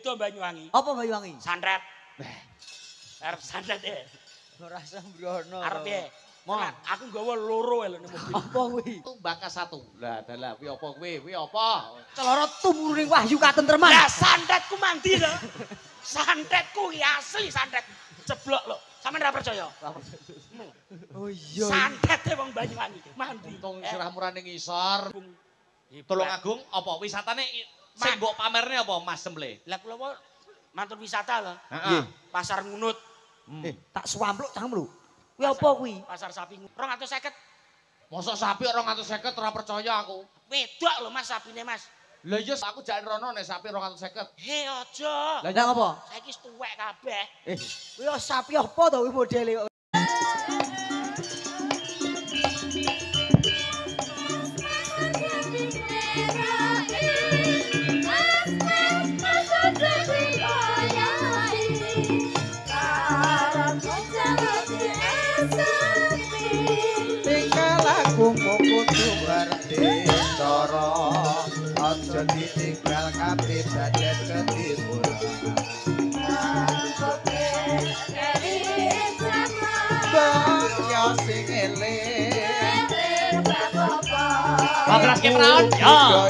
Itu Banyuwangi. Apa Banyuwangi? Santet. Arep santet ya. Ora sembrono. Arep ya. Mo, aku nggawa loro lho ning mobil. apa kuwi? Bakas satu. Lah dalah kuwi apa kuwi? Kuwi apa? Celana tumurune wahyu katentreman. Lah santetku mandi lho. Santetku iki asli santet. Jeblok lho. Sampeyan ora percaya? Oh iya. Santete wong Banyuwangi. Mandi. Untung sirahmu ra ning isor. Tulung Agung apa wisatane sing mbok pamerne apa Mas Semble? Lah kula mantun wisata lho. Heeh. Pasar Ngunut. Tak suampluk cangkem lho. Kuwi apa kuwi? Pasar sapi 250. Mosok sapi 250 ora percaya aku. Wedok lho Mas sapine Mas. Lah iya aku jane rono nek sapi 250. He aja. Lah ndang apa? Saiki wis tuwek kabeh. Kuwi sapi apa to kuwi modele kok? Aku mau kudu ngerti cara aja ditinggal kabeh sadet ketimuran ya sing eling Babras ke praon ya.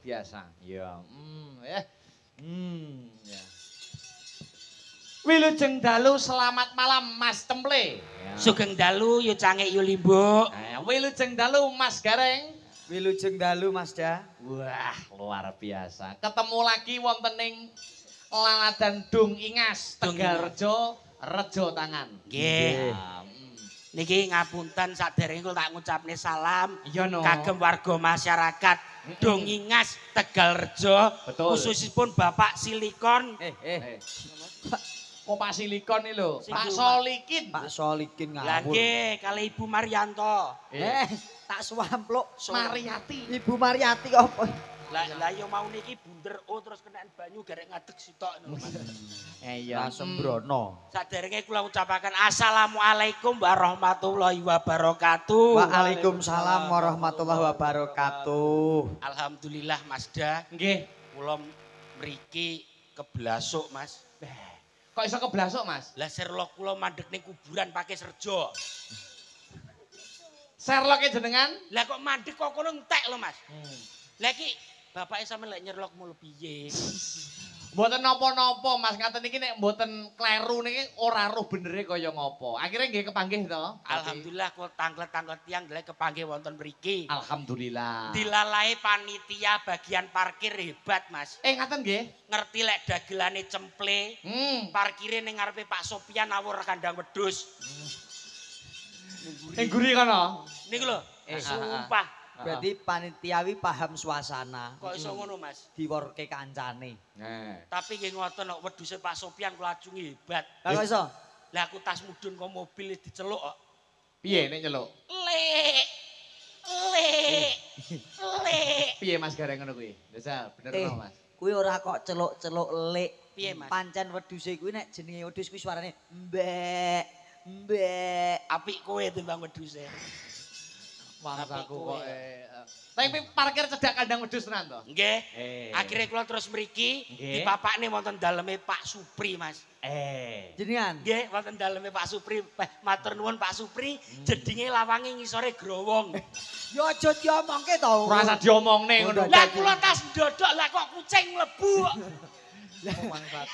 Biasa. Ya. Ya. Wilujeng dalu selamat malam Mas Temple. Ya. Sugeng dalu yo cangik yo limbuk. Wilujeng dalu Mas Gareng. Wilujeng dalu Mas Da. Wah, luar biasa. Ketemu lagi wonten ing Laladan Dung Ingas, Tegalrejo, Rejo Tangan. Nggih. Niki ngapunten saderenge kula tak ngucapne salam kagem warga masyarakat Dongingas Tegalrejo, khususipun Bapak Silikon. Kok Pak Silikon iki lho, Pak Solikin. Pak Solikin ngawur. Lah nggih kali Ibu Marianto. Tak suampluk Mariati. Ibu Mariati apa? Lah yo mau niki bunder terus kenaan banyu garek ngadeg sitok ngono Mas. Iya, sembrono. Saderenge kula ucapaken assalamualaikum warahmatullahi wabarakatuh. Waalaikumsalam warahmatullahi wabarakatuh. Alhamdulillah Mas Da. Nggih. Kula mriki keblasuk Mas. Kok iso keblasuk Mas? Lah Sherlock kula mandek ning kuburan pakai serjo. Sherlock jenengan? Lah kok mandek kok kono entek lho Mas. Lah iki bapake sampe lek nyerlok mul piye? Mboten napa-napa Mas, ngaten iki nek mboten kleru niki ora roh benere kaya ngopo. Akhire nggih kepanggih to. Alhamdulillah kula tanglet-tanglet tiyang ndelok kepanggih wonten mriki. Alhamdulillah. Dilalahi panitia bagian parkir hebat Mas. Ngaten nggih. Ngerti lek dagelane cemple. Parkire ning ngarepe Pak Sopian awur kandang wedhus. Ning guri kono. Niku lho, sumpah. Berarti panitiawi paham suasana. Kok iso ngono Mas? Diworke kancane. Tapi nggih ngoten kok wedhuse Pak Sopian kula acungi hebat. Lah kok iso? Lah aku tas mudhun kok mobil diceluk kok. Piye nek nyeluk? Lek. Piye Mas Gareng ngono kuwi? Desa bener to Mas. Kuwi ora kok celuk-celuk lek. Piye Mas? Pancen wedhuse kuwi nek jenenge wedhus kuwi suarane mbek. Apik kowe timbang wedhuse. Mangsaku kok tapi parkir cedhak kandang wedhus tenan to? Nggih. Eh. Akhirnya kula terus mriki Nggih. dipapakne wonten daleme Pak Supri, Mas. Jenengan. Nggih, wonten daleme Pak Supri. Matur nuwun Pak Supri, jedinge lawange ngisore growong. Ya aja diomongke to. Ora usah diomongne ngono. Lah kula tas ndodok lah kok kucing mlebu.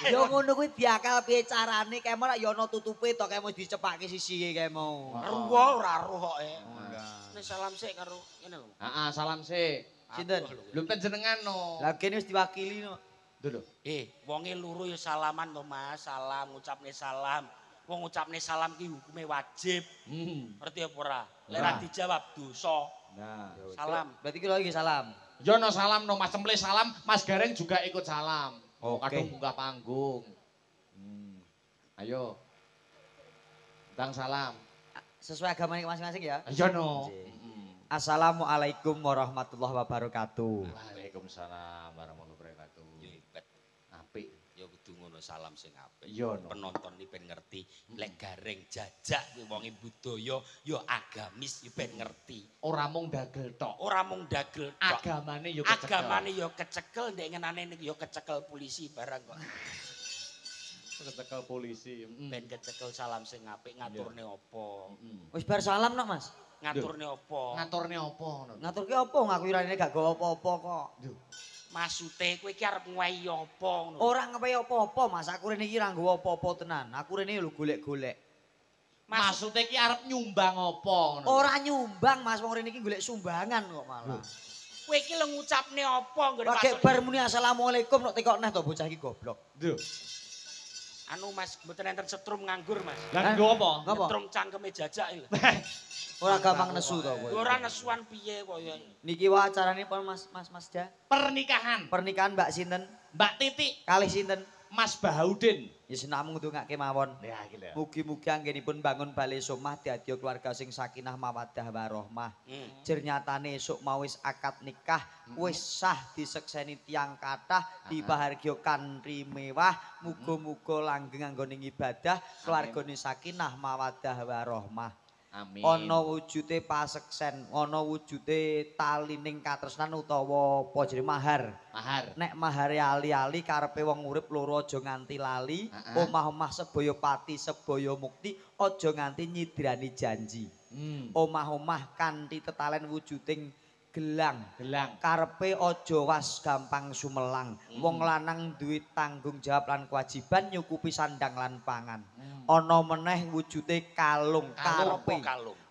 Ya ngono kuwi diakal piye carane kemo lak ya ana tutupe to kemo dicepake sisihe kemo. Ruwo ora roh kok. Nek salam sik karo ngene lho. Heeh, salam sik. Sinten? Lho panjenengan no. Lah kene wis diwakili no. Lho. Wonge loro ya salaman to Mas, salam ngucapne salam. Wong ngucapne salam ki hukume wajib. Ngerti apa ora? Lek ra dijawab dosa. Nah. Salam. Berarti kira iki salam. Yo no salam no Mas Cemple salam, Mas Gareng juga ikut salam. Oh, Oke. kadung buka panggung. Ayo. Tang salam. Sesuai agamanya masing-masing ya. Ayo no. Assalamualaikum warahmatullahi wabarakatuh. Waalaikumsalam warahmatullahi wabarakatuh. Yo hebat. Apik. Ya kudu ngono salam sing apik. Iya, no. Penonton iki ben ngerti lek Gareng jajak kuwi wonge budaya ya agamis ya ben ngerti. Ora mung dagel tok. Ora mung dagel tok. Agamane yo kecekel. Agamane ya kecekel ndek ngenane ya kecekel polisi barang kok. Kecekel polisi. Ben kecekel salam sing apik ngaturne apa? Wis bar salam nok Mas. Ngaturne apa? Ngaturne apa ngono? Ngaturke apa ngaku irane gak gawa apa-apa kok. Maksude kowe iki arep ngwehi apa ngono? Ora ngepe apa-apa Mas, aku rene iki ora nggawa apa-apa tenan. Aku rene lho golek-golek. Maksudnya ki arep nyumbang apa ngono? Ora nyumbang Mas, wong rene iki golek sumbangan kok malah. Kowe iki lho ngucapne apa nggone Pakai pasuk? bar muni assalamualaikum nek tekok neh to bocah iki goblok. Lho. Anu Mas, mboten enten setrum nganggur Mas. Lah nggo apa? Ngapa? Setrum cangkeme jajak iki lho. Ora gampang nesu to kowe. Ora nesuan piye kok ya. Niki wae acarane pon Mas Ja. Pernikahan Pernikahan Mbak sinten? Mbak Titik Kalih sinten? Mas Bahaudin. Ya senamung ndongake mawon. Ya iki lho. Mugi-mugi anggenipun bangun bale somah dadi keluarga sing sakinah mawaddah warahmah. Jer nyatane esuk mau wis akad nikah, wis sah disekseni tiyang kathah, dibahargya kanthi mewah, muga-muga langgeng anggone ibadah, keluargane sakinah mawaddah warahmah. Amin. Ana wujude paseksen, ana wujude talining katresnan utawa apa jenenge mahar. Mahar. Nek mahare ali-ali karepe wong urip loro aja nganti lali, omah-omah sebaya pati sebaya mukti, aja nganti nyidrani janji. Omah-omah kanthi tetalen wujuding gelang. Karepe aja was gampang sumelang. Wong lanang duwe tanggung jawab lan kewajiban nyukupi sandang lan pangan. Ana meneh wujude kalung karepe.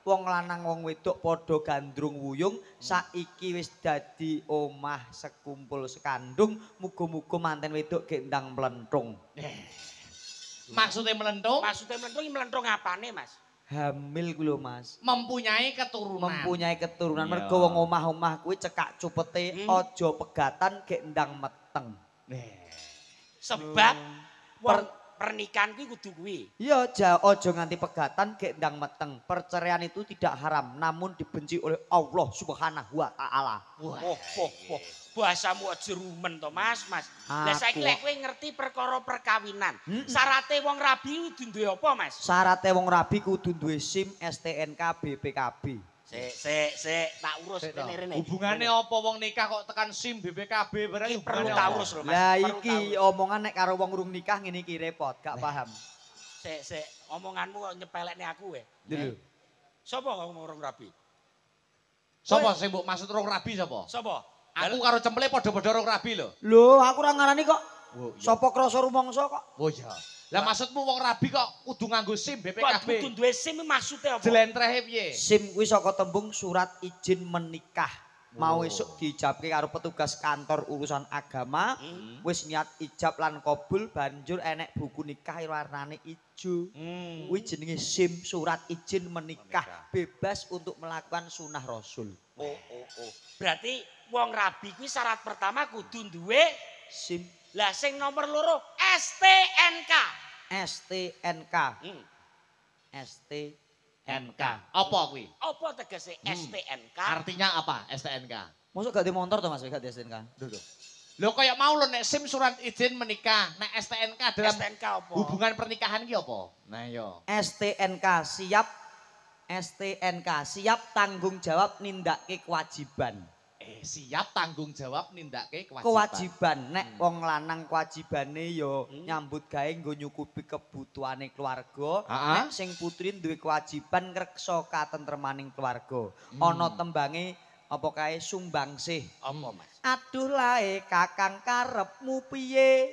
Wong lanang wong wedok padha gandrung wuyung, saiki wis dadi omah sekumpul sekandung, muga-muga manten wedok gek ndang mlentung. Maksudnya melentung? Maksudnya mlentung iki mlentung apane Mas? Hamil ku lho Mas. Mempunyai keturunan. Mempunyai keturunan. Mergo wong omah-omah kuwi cekak cupete aja pegatan gek ndang meteng. Sebab pernikahan kuwi kudu kuwi. Iya, aja nganti pegatan gek ndang meteng. Perceraian itu tidak haram, namun dibenci oleh Allah Subhanahu wa taala. Bahasamu aja rumen to Mas. Lah saiki Aku. lek kowe ngerti perkara perkawinan, syaraté wong rabi kudu duwe apa Mas? Syaratnya wong rabi kudu duwe SIM, STNK, BPKB. Sik, tak urus rene. Hubungane apa wong nikah kok tekan SIM BPKB barang Iki perlu hubungane tak apa? urus lho Mas. Lah Perlu iki tak urus. omongan nek karo wong urung nikah ngene iki repot, gak paham. Sik, omonganmu kok nyepelekne aku we. Lho. Sapa ngomong orang rabi? Sapa sing mbok maksud rong rabi sapa? Sapa? Aku karo Cemple padha-padha rong rabi lho. Lho, aku ora ngarani kok. Oh, iya. Sapa krasa rumangsa kok? Oh iya. Lah maksudmu wong rabi kok kudu nganggo SIM Kok BPKB? kudu duwe SIM maksudnya apa? Jelentrehe piye? SIM kuwi saka tembung surat izin menikah. Mau esuk diijabke karo petugas kantor urusan agama, wis niat ijab lan kabul banjur enek buku nikah warnane ijo. Kuwi jenenge SIM, surat izin menikah, bebas untuk melakukan sunah Rasul. Oh. Berarti wong rabi kuwi syarat pertama kudu duwe SIM, lah sing nomor loro STNK. STNK. NK. Apa kuwi? Apa tegese STNK? Artinya apa STNK? Mosok gak di motor to Mas, gak di STNK? Lho kaya mau lho nek SIM surat izin menikah, nek STNK dalam STNK apa? hubungan pernikahan ki apa? Nah iya. STNK siap STNK siap tanggung jawab nindakke kewajiban. Siap tanggung jawab nindakke Kewajiban nek wong lanang kewajibane ya nyambut gawe nggo nyukupi kebutuhane keluarga. Nek sing putri duwe kewajiban ngreksa katentremaning keluarga. Ana tembange apa kae sumbangsih. Apa Mas? Aduh lae kakang karepmu piye?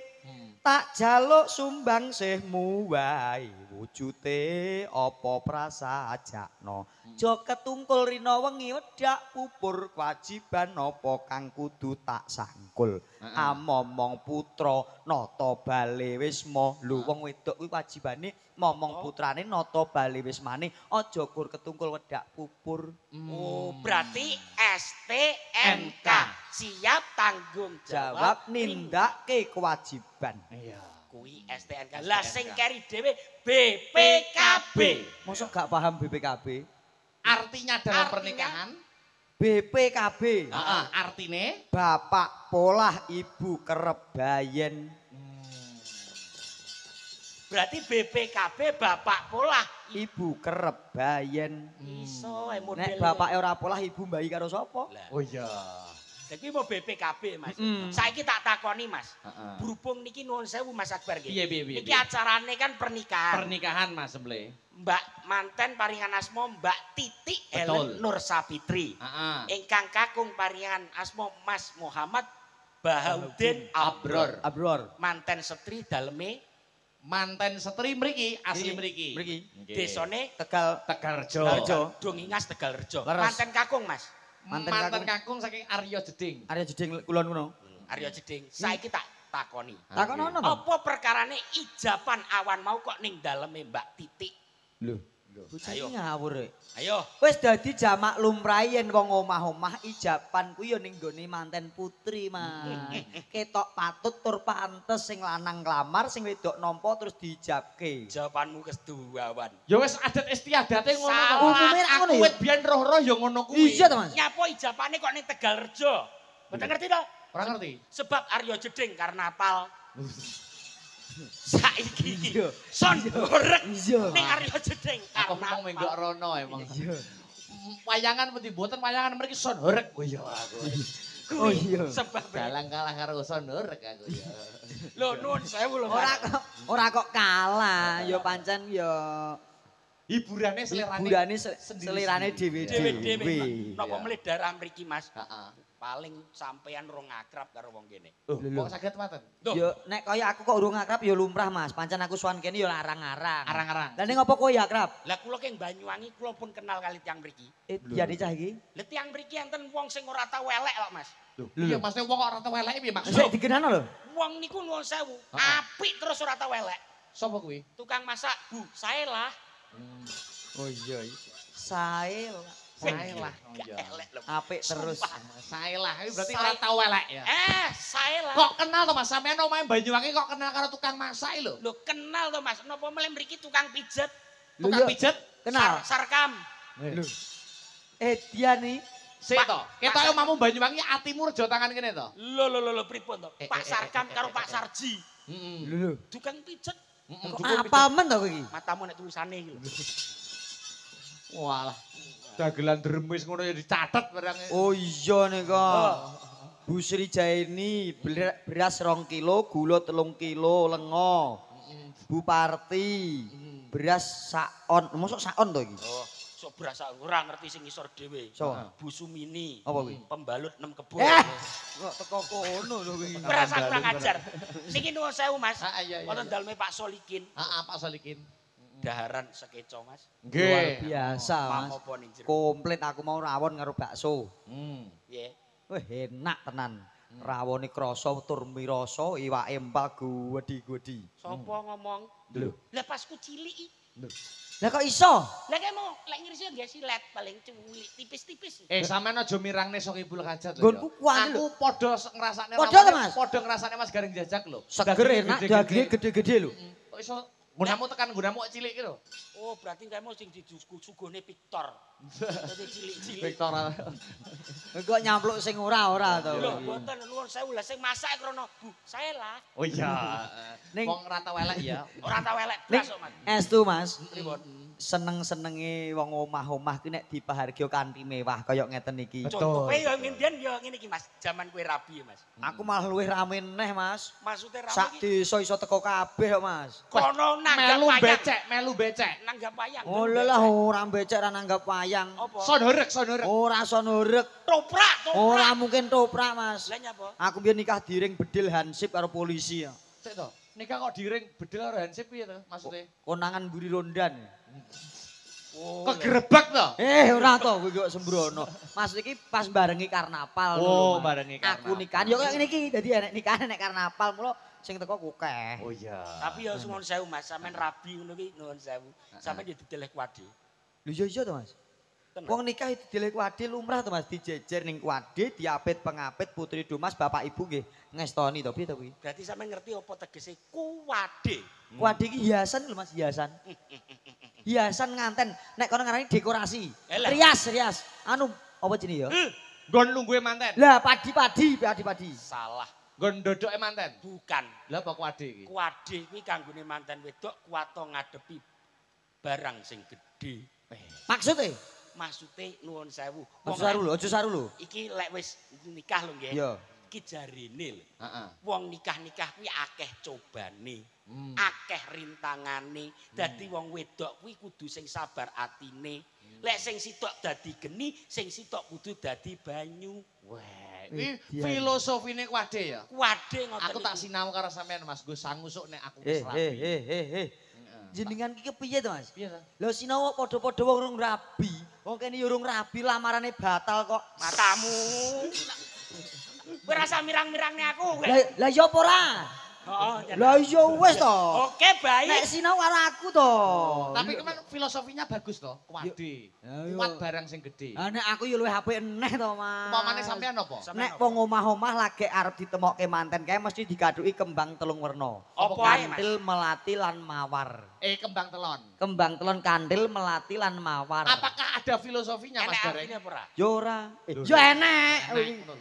Tak jaluk sumbangsihmu wae wujute apa prasajakna. Jo ketungkul rina wengi wedak pupur kewajiban apa kang kudu tak sangkul. Amomong putra nata bale wisma. Lho wong wedok kuwi wajibane momong putrane nata bale wismane aja gur ketungkul wedak pupur. Oh, berarti STNK siap tanggung Jawab nindakke kewajiban. Iya. Kuwi STNK. Lah sing keri dhewe BPKB. Mosok gak paham BPKB? Artinya dalam pernikahan BPKB. artine Bapak polah ibu kerep bayen. Berarti BPKB bapak polah. Ibu kerep bayen. Iso model. Nek bapake ora polah ibu mbayi karo sapa? oh iya. Jadi mau BPKB Mas. Mm. Saiki tak takoni Mas. Heeh. Berhubung niki nuwun sewu Mas Akbar nggih. Piye. Niki acarane kan pernikahan. Pernikahan Mas Semble. Mbak manten paringan asma Mbak Titi Betul. Helen Nur Sapitri. Heeh. Ingkang kakung paringan asma Mas Muhammad Bahaudin Abror. Abror. Manten setri daleme Manten setri mriki, asli mriki. Mriki. desane Tegal Tegalrejo. Tegalrejo. Dongingas Tegalrejo. Leres. Manten kakung Mas. Manten kakung saking Arya Jeding. Arya Jeding kulon kuno. Arya Jeding. Saiki tak takoni. Takon ono to? Apa perkarane ijaban awan mau kok ning daleme Mbak Titi? Lho, bocah Ayo. iki ngawur rek. Ayo. Wis dadi jamak lumrah yen wong omah-omah ijaban kuwi ya ning gone manten putri, Mas. Ketok patut tur pantes sing lanang nglamar, sing wedok nampa terus diijabke. Jawabanmu kedua wan. Ya wis adat istiadate ngono. Salah. kok. Umume ra ngono Aku ya? wit biyen roh-roh ya ngono kuwi. Iya to, Mas? Nyapa ijabane kok ning Tegalrejo? Mboten ngerti to? Ora ngerti. Sebab Arya Jeding karnaval. Saiki Iya. son horeg Iya. ning Arya Jeding Aku mau minggu karnaval. rono emang. Iya. Wayangan putih boten wayangan mriki son horeg. Oh iya aku. Oh iya. Sebab Dalang kalah karo son horeg aku ya. lho nuwun sewu lho. Ora kok kalah, ya pancen ya Hiburane selerane. hiburane sendiri-sendiri. selirane Dhewe-dhewe. dhewe-dhewe. Napa Iya. melih darah mriki Mas? Heeh. Paling sampean rong akrab karo wong kene. Kok saged maten? Loh. Ya nek kaya aku kok urung akrab ya lumrah Mas. Pancen aku sowan kene ya arang-arang. Arang-arang. Lah ning apa kowe ya akrab? Lah kula keng Banyuwangi kula pun kenal kali tiyang mriki. Ya dicah iki. Lah tiyang mriki enten wong sing ora tau elek kok Mas. Iya maksudnya wong kok ora tau eleke piye Sik maksud? dikenano lho. Wong niku nuwun sewu, Heeh. apik terus ora tau elek. Sapa kuwi? Tukang masak, Bu, saya lah. Oh iya. Sae Sae lah. Oh Gak iya. elek lho. apik terus. Sumpah. Sae lah. Ini berarti Sae. ora tau elek ya. Saya lah. Kok kenal to Mas sampean omahe Banyuwangi kok kenal karo tukang masak lho? Lho kenal to Mas, napa meleh mriki tukang pijet? Lho, Tukang iya. pijet? Kenal. Sarkam. Lho. Dia nih Sik to. Ketoke omamu Banyuwangi atimu rejo tangan kene to. Lho pripun to? Pak Sarkam karo Pak Sarji. Heeh. lho. Tukang pijet. Kok apa men to kowe iki? Matamu nek tulisane iki lho. Walah. Dagelan dremis ngono ya dicatet barang. Oh iya nih kok. Bu Sri Jaini beras 2 kilo, gula 3 kilo, lengo. Bu Parti beras saon, mosok saon to iki? Oh, sok berasa ora ngerti sing ngisor dhewe. So. Bu Sumini. Apa kuwi? Pembalut 6 kebo. Kok teko kono lho kuwi. Berasa kurang ajar. Niki nuwun sewu Mas. Iya. Wonten daleme Pak Solikin. Heeh, Pak Solikin. Daharan sekeco Mas. Luar Nggih. biasa Mas. Pamopo ning jero. Komplit aku mau rawon karo bakso. Piye? Wah enak tenan. Rawone krasa tur mirasa, iwake empal gudi-gudi. Sapa ngomong? Lho. Lah pas ku cilik iki. Lah kok iso? Lah kayak mau lek ngirisi nggak silet paling culik tipis-tipis. Sampean aja mirangne sok Ibul Hajat lho. Nggonku kuwi lho. Aku padha ngrasakne Padha to, Mas? Padha ngrasakne Mas Garing Jajak lho. Seger enak, dagingnya gede-gede lho. Kok iso gunamu tekan gunamu cilik iki lho. Oh berarti kamu sing disuguhne Victor. Dadi cilik-cilik. Victor. Kok nyampluk sing ora-ora to. Lho mboten nuwun sewu lah sing masak krono Bu, saya lah. Oh iya. Ning- Wong rata welek ya. Ora tau elek Ning blas kok Mas. estu Mas. Pripun? seneng-senenge wong omah-omah ki nek dipahargya kanthi mewah kaya ngeten iki. Contoh kowe ya ngendian ya ngene iki Mas, jaman kowe rabi ya Mas. Aku malah luwih rame neh, Mas. Maksudnya rabi Sak iki desa iso teko kabeh kok, Mas. kono nanggap wayang. Melu becek. Nanggap wayang. Oh lah ora becek ora nanggap wayang. Apa? Sonurek. Ora sonurek. Toprak. Ora mungkin toprak, Mas. Lah nyapa? Aku biyen nikah diring bedil hansip karo polisi ya. Sik to. Nikah kok diring bedel karo hansip piye to maksudnya? Konangan mburi rondan. Oh. Kegerebek to? Ora to kowe kok sembrono. Maksud iki pas barengi karnaval. Oh, lho, Mas. barengi karnaval. Aku nikahan yo kaya ngene iki. Dadi enek nikahan enek karnaval mulo sing teko akeh. Oh iya. Tapi ya nuwun sewu Mas, sampean rabi ngono ki nuwun sewu. Sampeyan yo dideleh kuwade. Lho iya to, Mas. Wong nikah itu dilek kuwade lumrah to Mas, dijejer ning kuwade, diapit pengapit putri dumas bapak ibu nggih ngestoni to piye to kuwi. Berarti sampeyan ngerti apa tegese kuwade? Kuwade iki hiasan lho Mas, hiasan. Hiasan nganten, nek kono ngarani dekorasi. Rias. Anu apa jenenge ya? Nggon lungguhe manten. Lah padi-padi. Salah. Nggon dodoke manten. Bukan. Lah apa kuwade iki? Kuwade kuwi kanggone manten wedok kuwato ngadepi barang sing gedhe. Maksude nuwun sewu. Aja saru lho. Iki lek wis nikah lho nggih. Iya. Iki jarine lho. Heeh. Wong nikah-nikah kuwi akeh cobane. Akeh rintangane. Dadi wong wedok kuwi kudu sing sabar atine. Lek sing sitok dadi geni, sing sitok kudu dadi banyu. Wah, iki filosofine kuwade ya. Kuwade ngoten. Aku tak sinau karo sampean Mas, Gus sangusuk nek aku Eh. wis rapi. Jenengan iki kepiye to Mas? Piye to? Lho sinau padha-padha wong urung rabi. Wong kene yo urung rabi lamarane batal kok. Matamu. Kowe rasa mirang-mirangne aku kowe. Lah ya apa ora? Heeh. Lah iya wis to. Oke, baik. Nek sinau karo aku to. Tapi kemen filosofinya bagus to, kuwade. Kuat barang sing gedhe. Ah nek aku yo luwih apik eneh to, Mas. Upamane sampean apa? Nek wong omah-omah lagi arep ditemokke manten kae mesti digaduki kembang telung werna. Apa ae, Mas? Kantil, melati lan mawar. Kembang telon. Kembang telon kandil, melati lan mawar. Apakah ada filosofinya Mas Enek Gareng? artine apa ora? Yo ora. Yo enek.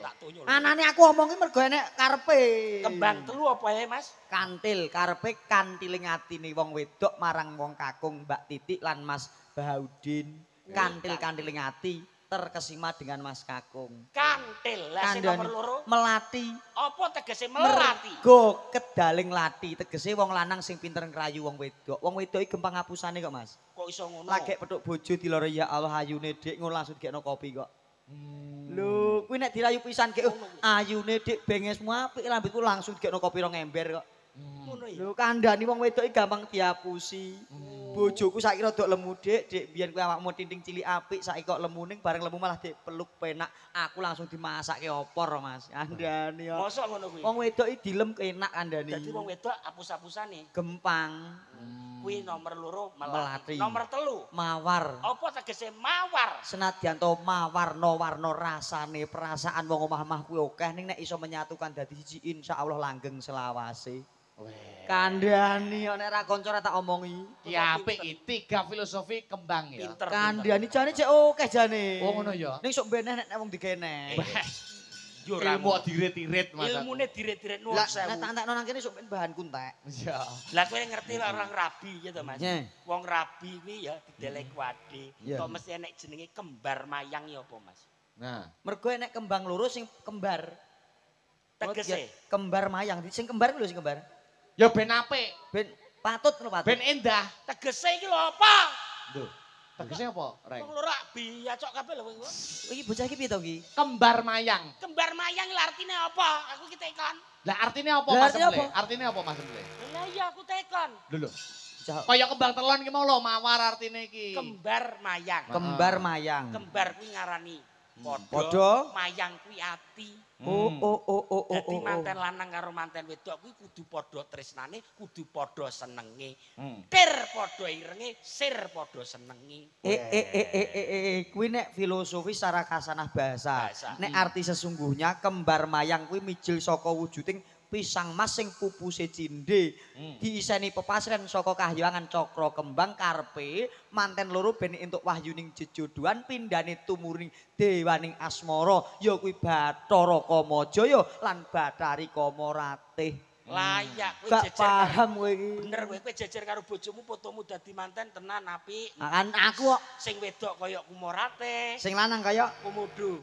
Tak tunyul. Anane aku omongin mergo enek karepe. Kembang telu apa ya, Mas? Kantil, karepe kantiling atine wong wedok marang wong kakung Mbak Titik lan Mas Bahaudin. Kantil-kantiling ati terkesima dengan Mas Kakung. Kantil. Lah sing nomor loro Melati. apa tegese melati? Mergo kedaling lati tegese wong lanang sing pinter ngrayu wong wedok. Wong wedok iki gampang ngapusane kok, Mas. Kok iso ngono? Lagi petuk bojo diloro ya Allah ayune Dik ngono langsung dikekno kopi kok. Lho, kuwi nek dirayu pisan ki ayune Dik bengesmu apik rambutku langsung dikekno kopi 2 ember kok. Ngono ya. Lho kandhani wong wedok iki gampang diapusi. Bojoku saiki rada lemu Dik biyen kuwi awakmu tinting cilik apik saiki kok lemuning bareng lemu malah Dik peluk penak. Aku langsung dimasakke opor Mas. Kandhani kok. Mosok ngono kuwi. Wong wedok iki dilem enak kandhani. Dadi wong wedok apus-apusane. Gempang, Kuwi nomor loro Melati. Nomor telu. mawar. Apa tegese mawar? Senadyan to mawarna-warna rasane perasaan wong omah-omah kuwi akeh ning nek iso menyatukan dadi siji insyaallah langgeng selawase. Kandhani nek ra kanca ra tak omongi. Ki apik iki 3 filosofi kembang ya. Pinter. Kandhani jane cek akeh jane. Oh ngono ya. Ning sok beneh nek wong dikeneh. Yo ora Ilmu dirit-irit Mas. ilmune diret-diret nuwun Lah sewu. nek tak entekno nang kene sok ben bahan kuntek. Iya. Lah kowe ngerti lah orang rabi ya to Mas. Nyeh. Wong rabi kuwi ya didelek wade. Iya. Kok mesti enek jenenge kembar mayang ya apa Mas? Nah, Mergo enek kembang loro sing kembar. Tegese Kembar mayang. Sing kembar kuwi lho sing kembar. ya ben apik, Ben patut lho patut. ben endah. tegese iki lho apa? Lho, tegese apa, Reng? Wong loro rabi ya cok kabeh lho kowe. Iki bocah iki piye to iki? Kembar mayang. Kembar mayang lho artine apa? Aku ki tekon. Lah artinya apa Lah, Mas artinya Emble? apa? Artinya apa Mas Emble? Lah iya aku tekon. Lho. Bocah Kaya kembang telon iki mau lho mawar artine iki. Kembar mayang. kembar mayang. Kembar kuwi ngarani Padha. padha. Mayang kuwi ati. Oh. Dadi manten lanang karo manten wedok kuwi kudu padha tresnane, kudu padha senenge. Tir padha irenge, sir padha senenge. Kuwi nek filosofi secara kasanah bahasa. Bahasa. Nek arti sesungguhnya kembar mayang kuwi mijil saka wujuding pisang mas sing pupuse cindhe. Diiseni pepasren saka kahyangan cakra kembang karepe manten loro ben entuk wahyuning jejodohan pindhane tumurning dewaning asmara ya kuwi Bathara Kamajaya lan Bathari Kamaratih. Layak kowe Gak jejer. karo- paham kowe iki. Bener kowe jejer karo bojomu fotomu dadi manten tenan apik. Kan aku kok Sing wedok kaya kumorate, sing lanang kaya komodo.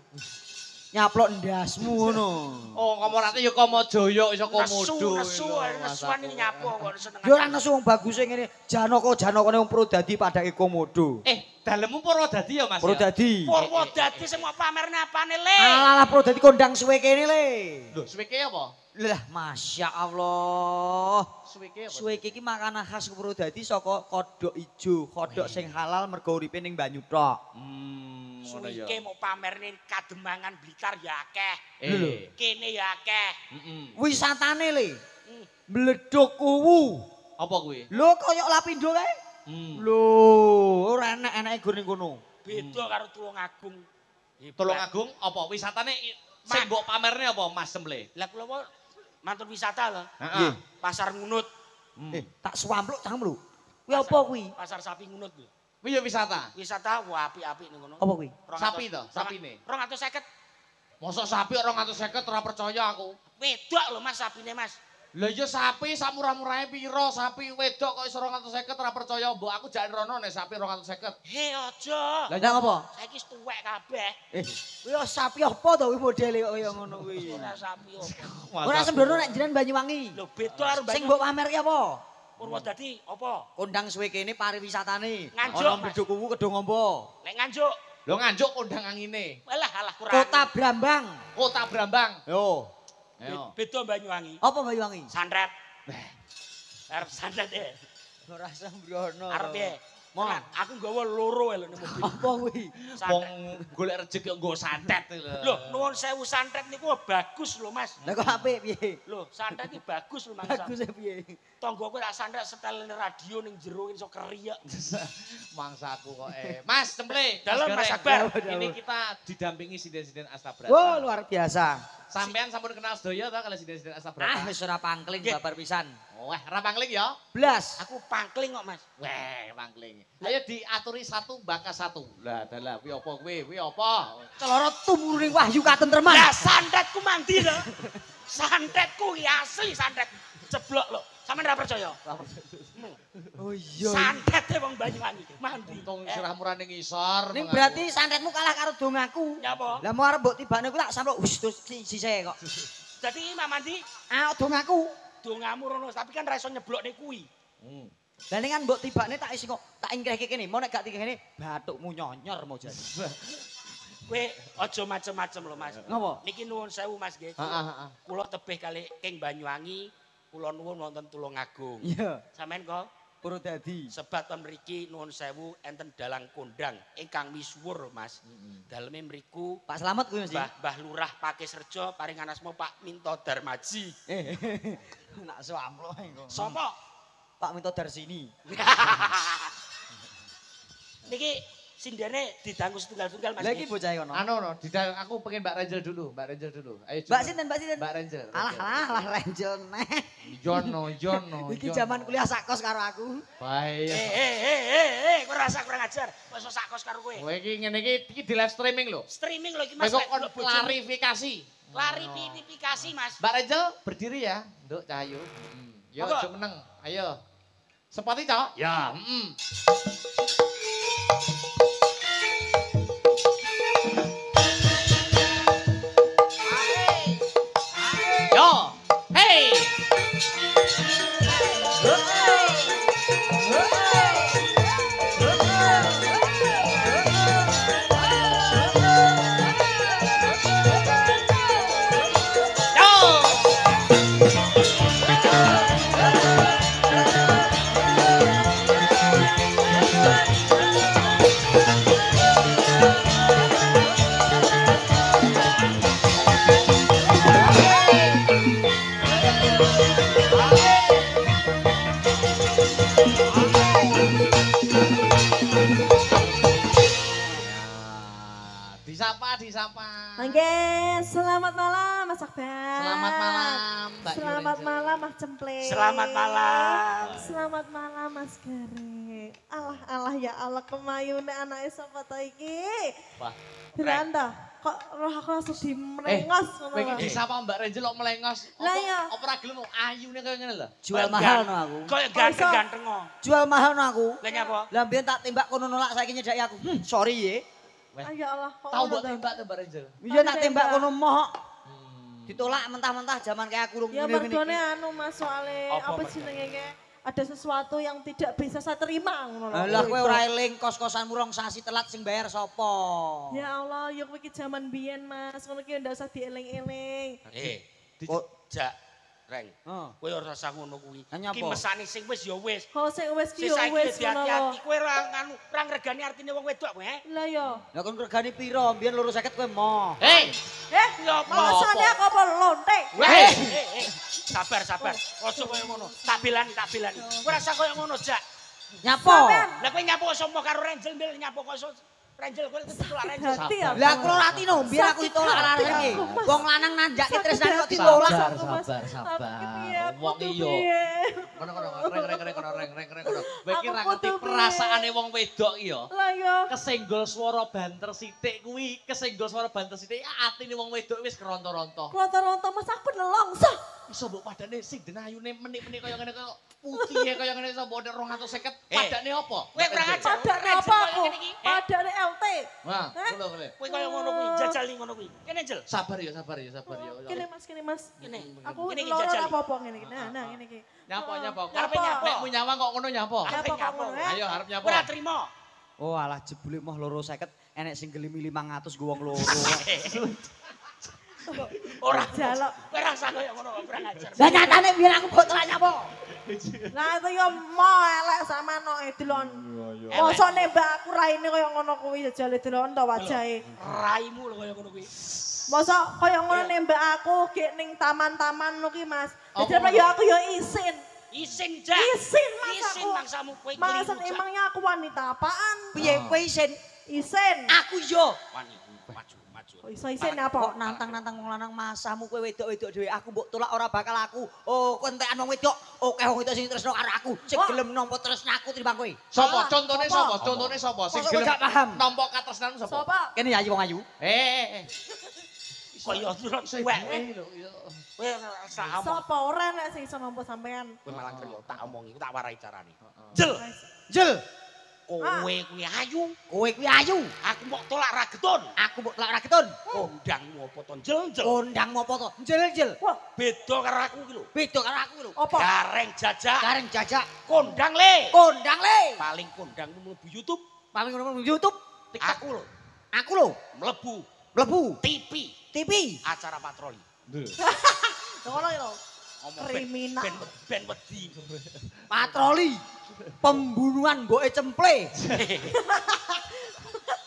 nyaplok ndasmu ngono. Oh, Komorate ya Kamajaya iso komodo. Nesuan ini nyapu kok seneng. Yo ora nesu wong baguse ngene. Janaka-janakane wong Purwodadi padake komodo. Dalemmu Purwodadi ya, Mas? Purwodadi. Purwodadi sing mau pamerne apane, Le? Alah Purwodadi kondang suwe kene le. Lho, suweke apa? Lah Masya Allah. Suweke apa? Suwe iki makanan khas Purwodadi saka kodhok ijo, kodhok sing halal mergo uripe ning banyu tok. Ngono ya. Suwike mau pamerne Kademangan Blitar ya akeh. Kene ya akeh. Wisatane le. Bledok kuwu. Apa kuwi? Lho kaya Lapindo kae. Lho, ora enek-eneke gur ning kono. Beda karo Tulungagung. Tulungagung apa wisatane sing mbok pamerne apa Mas Semple? Lah kula mau mantun wisata lho. Heeh. Pasar Ngunut. Tak swampluk cangkem lho. Kuwi apa kuwi? Pasar Sapi Ngunut lho. Kuwi ya wisata. Wisata wah apik-apik ning ngono. Apa kuwi? Sapi to, sapine. 250. Mosok sapi 250 ora percaya aku. Wedok lho Mas sapine Mas. Lah iya sapi sak murah-murahe piro? Sapi wedok kok iso 250 ora percaya. Mbok aku jak rono nek sapi 250. He aja. Lah ndang apa? Saiki wis tuwek kabeh. Kuwi sapi apa to kuwi modele kaya ngono kuwi. Ora sapi opo. Ora sembrono nek jenengan Banyuwangi. Lho beda karo Sing mbok pamerke apa? Purwodadi apa? Kondang suwe kene pariwisatane. Nganjuk, Ana Mas. Bledok kuwu kedong ombo. Lek Nganjuk. Lho Nganjuk kondang angine. Alah kurang. Kota Brambang. Kota Brambang. Yo. Ayo. Beda Banyuwangi. Apa Banyuwangi? Santet. Arep santet e. Ora sembrono. Arep piye? Mo. Aku nggawa loro lho ning mobil. Apa kuwi? Wong Santet. golek rejeki kok nggo santet Lho, nuwun sewu santet niku bagus lho Mas. Lah kok apik piye? Lho, santet iki bagus lho Mas. Bagus piye? Tanggoku tak santet setelne radio ning jero iso keriyak. Mangsaku kok Mas Semple, Dalam, Mas Gareng. Akbar. Ini kita didampingi sinden-sinden Astabrata. Oh, luar biasa. Sampean sampun kenal sedaya ta kalau sinden-sinden Ah, Astabrata? wis ora pangkling Nggih. babar pisan. Wah, ora pangling ya? Blas. Aku pangkling kok Mas. Weh, pangling. Ayo diaturi satu baka satu. Lah, dalah kuwi apa kuwi? Kuwi apa? Celana tumuruning wahyu katentreman. Lah santetku mandi lho. Santetku iki asli santet. Ceblok lho. Sampeyan ora percaya? Oh iya. Santete wong Banyuwangi mandi. Untung sirah murane ngisor. Ning berarti santetmu kalah karo dongaku. Nyapa? Lah mau arep mbok tibane ku tak samplok wis terus sisih kok. Dadi Mak Mandi Ah, dongaku. dongamu rono tapi kan ra iso nyeblokne kuwi. Lah ning kan mbok tibane tak isi kok tak ingkrehke kene. Mau nek gak kene bathukmu nyonyor mau jadi. Kowe aja macem-macem lho Mas. Ngapa? Niki nuwun sewu Mas nggih. Heeh. Kula tebih kali King Banyuwangi, kula nuwun wonten Tulungagung. Iya, Sampeyan kok Purwodadi. sebab ten mriki nuwun sewu enten dalang kondang ingkang misuwur Mas. Daleme mriku Pak Slamet kuwi Mas. Mbah Lurah Pakisrejo paringan asma Pak Minto Darmaji. Nak swamplok kok. Sapa? Pak Minto Darsini. Niki sindene didangu setunggal-tunggal Mas. Lah iki nggih. bocah kono. Anu no, aku pengen Mbak Renjel dulu, Mbak Renjel dulu. Ayo. Mbak sinten, Mbak sinten? Mbak Renjel. Alah Renjel neh. Jono. Iki jaman kuliah sakos karo aku. Baik. Kowe rasa kurang ajar. Wis sakos karo kowe. Kowe iki ngene iki di live streaming lho. Streaming lho iki Kowe Mas. kok lek kon delok bojomu. klarifikasi. Klarifikasi Mas. Mbak Renjel berdiri ya, Nduk Cahayu. Yo Monggo. aja meneng. Ayo. Sepati, Cok? Ya, Yo. Hey. Yo. Disapa. Oke, selamat malam Mas Akbar. Selamat malam, Mbak Selamat Yurenjo. malam Mas Cemple. Selamat malam. Selamat malam Mas Gareng. Allah ya Allah kemayune anake sapa ta iki? Wah, Diranda. kok roh aku langsung dimerengos ngono. Pengen lho. disapa Mbak Renjel kok melengos. Lah iya. Apa ra gelem ayune kaya ngene lho. Jual mahal no aku. Kaya ganteng-ganteng kok. Jual mahal no aku. Lah nyapa? Lah mbiyen tak tembak kono nolak saiki nyedaki aku. Sorry ye. Ah, ya Allah, kok Tahu ngono mbok ta? tembak to Mbak Renjel. Iya nak tembak tembak. kono moh. Ditolak mentah-mentah zaman kayak aku Ya ngene-ngene mergone iki. anu Mas soalnya Apa apa mergone? jenenge ke? Ada sesuatu yang tidak bisa saya terima ngono lho. Lah kowe ora eling kos-kosanmu rong sasi telat sing bayar sapa? Ya Allah, yo kowe iki jaman biyen Mas, ngono ki ndak usah dieling-eling. Kok Jak, Reng. Heeh. Kowe ora usah ngono kuwi. Lah nyapa? Ki mesane sing wis ya wis. Kok sing wis ki Sing yo saiki wis ngono lho. hati-hati kowe ora nganu, ora ngregani artine wong wedok kowe, he? Lah yo. Lah kon regane piro? Mbiyen 250 kowe moh. Hei, Ya apa? Masane aku apa lonte? Weh, sabar. Ojo koyo ngono. Tak belani. Kowe rasa koyo ngono, Jak. Nyapo? Lah kowe nyapo somo karo Renjel mbel nyapo kok Renjel kowe ditolak Renjel. Hati ya. Lah aku latino, biyen aku ditolak Sakit arek iki. aku, Mas. Wong lanang nanjake Sakit tresnane kok hati. ditolak. Sabar. Wong iyo. Kono reng kono. Kowe iki ra Aku ngerti kudu perasaane wong wedok iki ya. Lah yo. Kesenggol swara banter sithik kuwi, atine wong wedok wis keronto-ronto. Ronto-ronto Mas aku nelongso. Iso mbok padane sing denayune menik-menik kaya ngene kaya putih kaya ngene iso mbok 250 padane apa? Kowe kurang ajar. Padane apa aku? Padane LT. Wah, ngono kowe. Kowe koyo ngono kuwi, jajali ngono kuwi. Kene Jel. Sabar ya. Kene Mas. Kene. Aku Kene iki loro jajali. apa-apa ngene iki. Nah, ngene iki. Nyapa. Karepe nyapa. Nekmu nyawa kok ngono nyapa? Nyapa kok ngono, ya? Ayo arep nyapa. Ora trimo. Oh alah jebule moh 250 enek sing gelimi 500 gue wong loro. Ora Jaluk. Kowe rasa koyo ngono kurang ajar. Lah nyatane biyen aku mbok tolak nyapa? Nah itu yo mo elek sama no delon. Mosok nembak aku raine kaya ngono kuwi jajale delon to wajahe. Raimu lho koyo ngono kuwi. Mosok kaya ngono nembak aku gek ning taman-taman ngono ki Mas. Jadi apa yo aku yo isin. Isin, Jak. Isin Mas Isin aku. mangsamu kowe Masan keliru, Jak. emangnya aku wanita apaan? Piye kowe isin? Isin. Aku yo. Wani, maju. Kok iso isin apa? Kok nantang-nantang wong lanang masamu kowe wedok-wedok dhewe aku mbok tolak ora bakal aku. Oh kowe entekan wong wedok. Oke wong wedok sing tresno karo aku. Sing gelem nampa tresnaku timbang kowe. Sapa? Contone Sapa? sapa? Contone sapa? Sing Masa kowe gelem gak paham? nampa katresnan sapa? Sopo? Kene ayu wong ayu. Kaya durung suwek. Kowe rasa omong. Sopo ora nek sing iso nampa sampean? Kowe malah kaya tak omongi, tak warai carane. Jel, Jel, kowe kuwi ayu, kowe kuwi ayu. aku mbok tolak ra getun. Aku mbok tolak ra ketun. Kondangmu apa to jel. Kondang apa to? Jel. Wah, Beda karo aku ki lho. Beda karo aku lho. apa? Gareng jajak, Gareng jajak. kondang le. Kondang le. Paling kondangmu mlebu YouTube, Paling ngono YouTube. aku lho Aku lho mlebu mlebu TV TV. acara patroli. Ngono lho. Ngomong Kriminal. ben wedi. Patroli. Pembunuhan mboke cemple.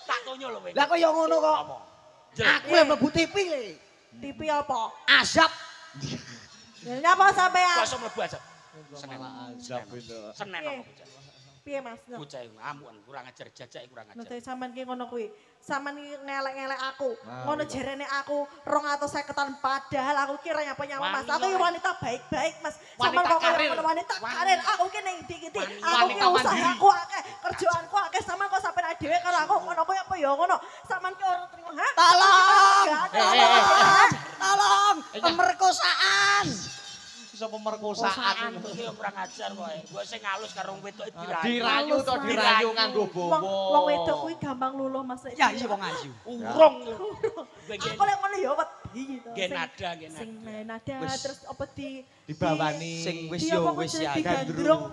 Tak tonyo lho kowe. Lah kok ya ngono kok. Ngomong. Jel, Aku yang mlebu TV le. TV apa? Azab. Ya nyapa sampean? kok iso mlebu aja. Senen. Senen Piye? apa bocah? Piye Mas? No. Bocah amuan kurang ajar, jajake kurang ajar. Nanti sampean ki ngono kuwi. Sampean ki ngelek-ngelek aku. Ngono jarene aku 250-an padahal aku kira nyapa nyawa Mas. Aku ki wanita baik-baik Mas. Sampean kok kaya ngono wanita karir. Aku ki ning ndi-ndi. Aku ki usahaku akeh, kerjaanku akeh sampean kok sampean dhewe karo aku ngono kuwi apa ya ngono. Sampean ki ora trimo, ha? Tolong. Tolong. Tolong. Pemerkosaan. Iso pemerkosaan. Iki kurang ajar kowe. Gue sing halus karo wong wedok Dirayu to dirayu nganggo bowo. Wong wedok kuwi gampang luluh Mas. Ya iya wong ayu. Urung. Aku lek ngono ya wedi to. Gen nada, gen Sing nada. nada terus apa Dibawani. Sing wis Dia yo apa wis jenenge ya digandrung.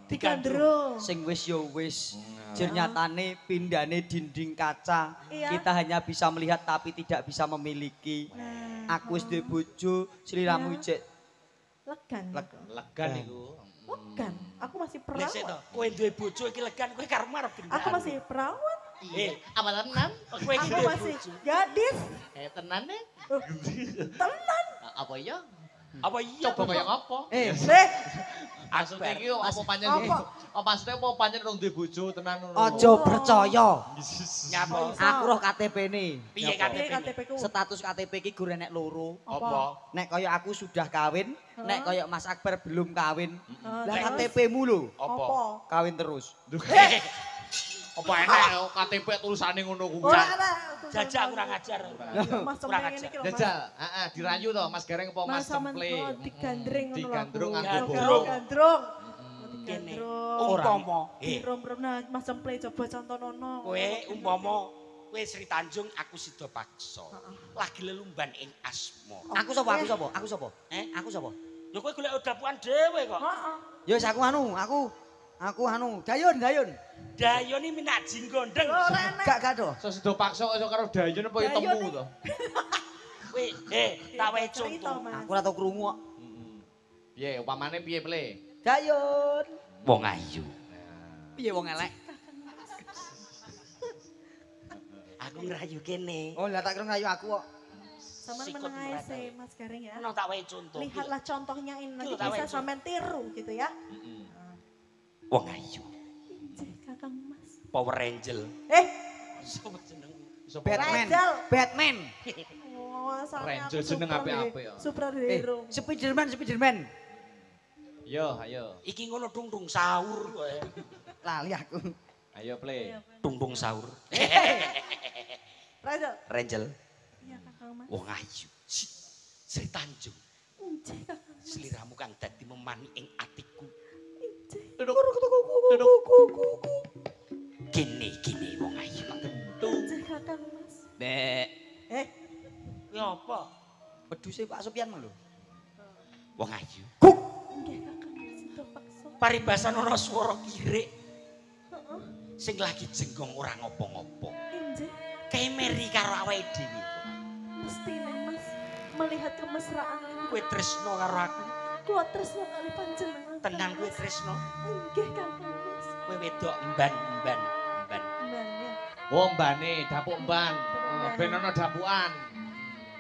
Digandrung. Sing wis yo wis. Jir nyatane pindane dinding kaca. Iya. Kita hanya bisa melihat tapi tidak bisa memiliki. Nah, Aku wis duwe bojo, sliramu ijek legan. Legan iku. Legan. Aku masih Lek sik to, perawat. kowe duwe bojo iki legan kowe karepmu arep gendang. Aku masih perawat. Apa tenan? Kowe iki Aku duwe masih bojo. gadis. Tenan e? Tenan. Apa iya? Apa iya? Coba kaya ngapa? Maksudnya iki apa pancen Apa? apa maksudnya apa pancen rong duwe bojo tenan ngono. Aja percaya. Nyapa? Aku roh KTP-ne. Piye Piye KTP? KTP ku? Status KTP iki gur enek loro. Apa? Nek kaya aku sudah kawin, nek kaya Mas Akbar belum kawin. Lah Terus? KTP-mu lho, Apa? Apa? kawin terus. Apa enek KTP tulisane ngono kuwi. Ora ana. Jajak kurang ajar. Mas Kurang Cempleng ini ajar. iki lho, Mas. Jajal, heeh digerayu to Mas Gareng apa Mas sampean Temple. kok digandreng ngono lho. Digandrung aku. nganggo Gandrung. Gandrung. Kene. Gandrung. Umpama, Rom-rom nah Mas Cempleng coba contonono. kowe umpama kowe Sri Tanjung aku Sida Paksa. Lagi lelumban ing asmara. Aku sapa? Aku sapa? Aku sapa? Aku sapa? Ya kowe golek dapuan dhewe kok. Heeh. Ya wis aku Dayun. Dayoni minak jinggondeng. Ora enak. Gak do. So Sida Paksa iso karo Dayun apa ya temu to. Kowe tak wae Cerita, contoh. Mas. Aku ora tau krungu kok. Piye upamane piye ple? Dayun. Wong ayu. Piye wong elek? Aku ngrayu kene. Oh, lah tak kira ngayu aku kok. Sampean Sikut meneng ae merata. sih Mas Gareng ya. Ono tak wae contoh. Lihatlah contohnya ini nanti Tuh, tak bisa wae. sampean tiru gitu ya. Wong ayu. Cek Kakang Mas. Power Angel. Sopo jeneng? Batman. Oh, soalnya Ranger aku jeneng apik-apik ya. superhero. Spiderman. Yo, ayo. Iki ngono dung sahur kowe. Lali aku. Ayo ple. Dung sahur. Raja. Angel. Iya Kakang Mas. Wong ayu. Sri Tanjung. Cek Kakang Mas. Sliramu kang dadi memani ing atiku. Cek. Duduk. Gini wong ayu. Cek Kakang Mas. Dek. Ya apa? Peduse Pak Sopian mah lho. Wong ayu. Nggih Kakang Mas itu paksa. Paribasan ana swara kirik Heeh. sing lagi jenggong ora ngopo-ngopo. Injih. Kae meri karo awake dhewe. Mestine Mas melihat kemesraan Kowe tresno karo aku. kuat tresno kali panjenengan. Tenan kowe tresno. Nggih Kakang Mas. Kowe wedok emban. Mbak ya. Oh mbane dapuk mban. Ben ana dapukan.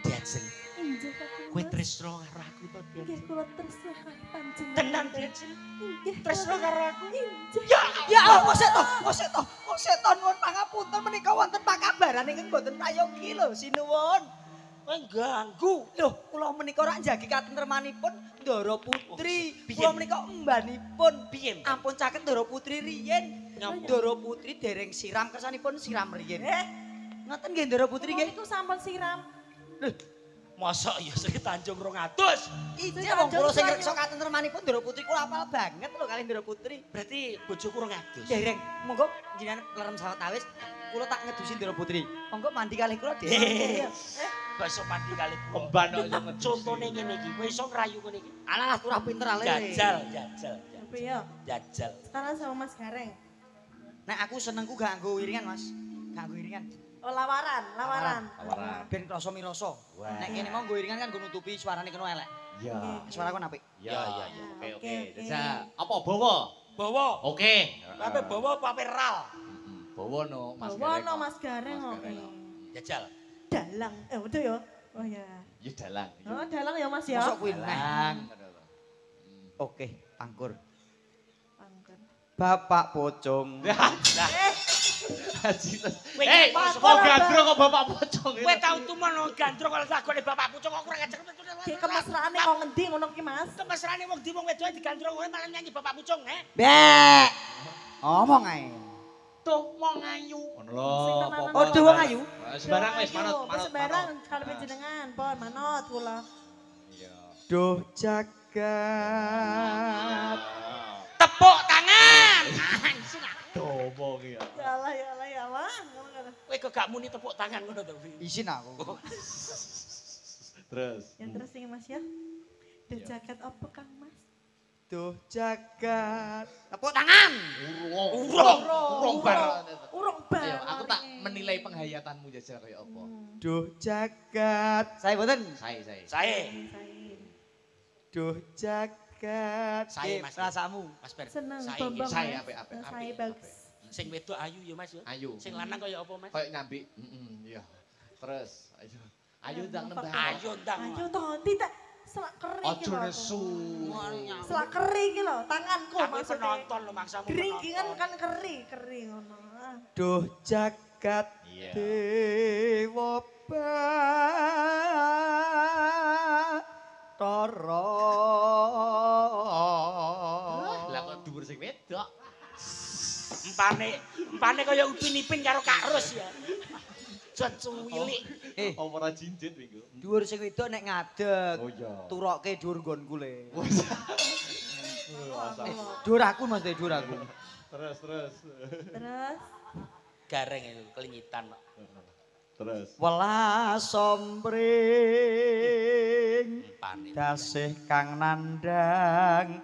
Diajeng. Injih Kakang Kowe Mas. tresno karo aku to, Nggih Diajeng. kula tresno kali panjenengan. Tenan Diajeng. Nggih. Tresno karo aku. Injih. Ya Allah, kok seton nuwun pangapunten menika wonten pakabaran ingkang boten prayogi lho, sinuwun. Kowe ganggu. Loh, kula menika rak njagi katentremanipun Ndara Putri. Piye? Kula menika embanipun. Piye? Ampun caket Ndara Putri riyen. Nyapa? Ndara Putri dereng siram kersanipun siram riyen. Ngoten nggih Ndara Putri nggih. Iku sampun siram. Mosok ya Sri Tanjung 200. Iya wong kula sing reksa katentremanipun Ndara Putri kula apal banget lho kali Ndara Putri. Berarti bojoku 200. Dereng, monggo jenengan lerem sawet awis kula tak ngedusi Ndara Putri. Monggo mandi kalih kula dhewe. Kok iso mandi kali kula. Kemban kok iso ngedusi. Contone ngene iki, kowe iso ngrayu ngene iki. Alah turah pinter ale. Jajal. Tapi ya, Jajal. sekarang sama Mas Gareng. Nek aku senengku gak nggo wiringan, Mas. Gak nggo wiringan. Oh, lawaran. Lawaran. Ben krasa mirasa. Nek kene mau nggo wiringan kan nggo nutupi suarane kena elek. Ya. Suara kon apik. Ya. Oke, Oke. oke. Jajal. Apa bawa? Bawa. Oke. Apa bawa apa ral? Bawa no Mas Bawa Gareng. no Mas Gareng. Mas Oke. Gareng. Jajal. Dalang. Betul ya? Oh ya. Ya dalang. Oh, dalang ya Mas ya. Mosok kuwi neh. Dalang. Oke, pangkur. Pangkat. Bapak pocong. Kowe Eh, nyapa, kok gandro kok bapak pocong. Kowe tau tumono gandro kalau takone bapak pucuk kok kurang ajar. Ki kemesraane kok ngendi ngono ki Mas? Kemesrane wong di wong wedoke digandro kowe malah nyanyi bapak pucung, Bek. Ngomong ae. Tuh wong ayu. Ngono lho. Sing tenanan. Oh, duh wong ayu. Sembarang wis Ayo, manut, wis manut. sembarang kalau panjenengan, pon manut kula. Iya. Duh jagat. Tepuk tangan. Domo ki ya. Ya Allah, ya Allah, ya Allah. Ngono-ngono. Kowe kok gak muni tepuk tangan ngono to, Wi? Isin aku. Terus. Ya terus sing Mas ya. Duh jagat apa Kang Mas? Duh jagat. Tepuk tangan. Urung bar. Urung bar. Ayo, aku tak menilai penghayatanmu jajal kaya apa. Duh jagat. Saya boten. Sae. Sae. Duh jagat. Saya, Mas. Rasamu. Mas Ber. Seneng Sae Bambang. iki. Sae, Mas. apik. Sae bagus. Sing wedok ayu ya, Mas ya. Ayu. Sing lanang kaya apa, Mas? Kayak nyambi. Iya. Terus, ayo. Ayo ndang nembah. Ayo ndang. Ayo toh, tidak selak keri iki Aja lho. nesu. Selak keri iki lho, tanganku Aku maksudnya. penonton lho maksamu. Geringingan kan keri ngono. Duh jagat. Iya. Dewa Bathara. Lah kok dhuwur sing wedok. Empane kaya Upin Ipin karo Kak Ros ya. Jan cuwilik. Apa ora jinjit minggu? Dhuwur sing wedok nek ngadeg. Oh iya. Turokke dhuwur nggonku le. Masa. Dhuwur aku Mas, dhuwur aku. Terus. Terus Gareng itu kelingitan. Terus. Welas sombring Empane. dasih kang nandang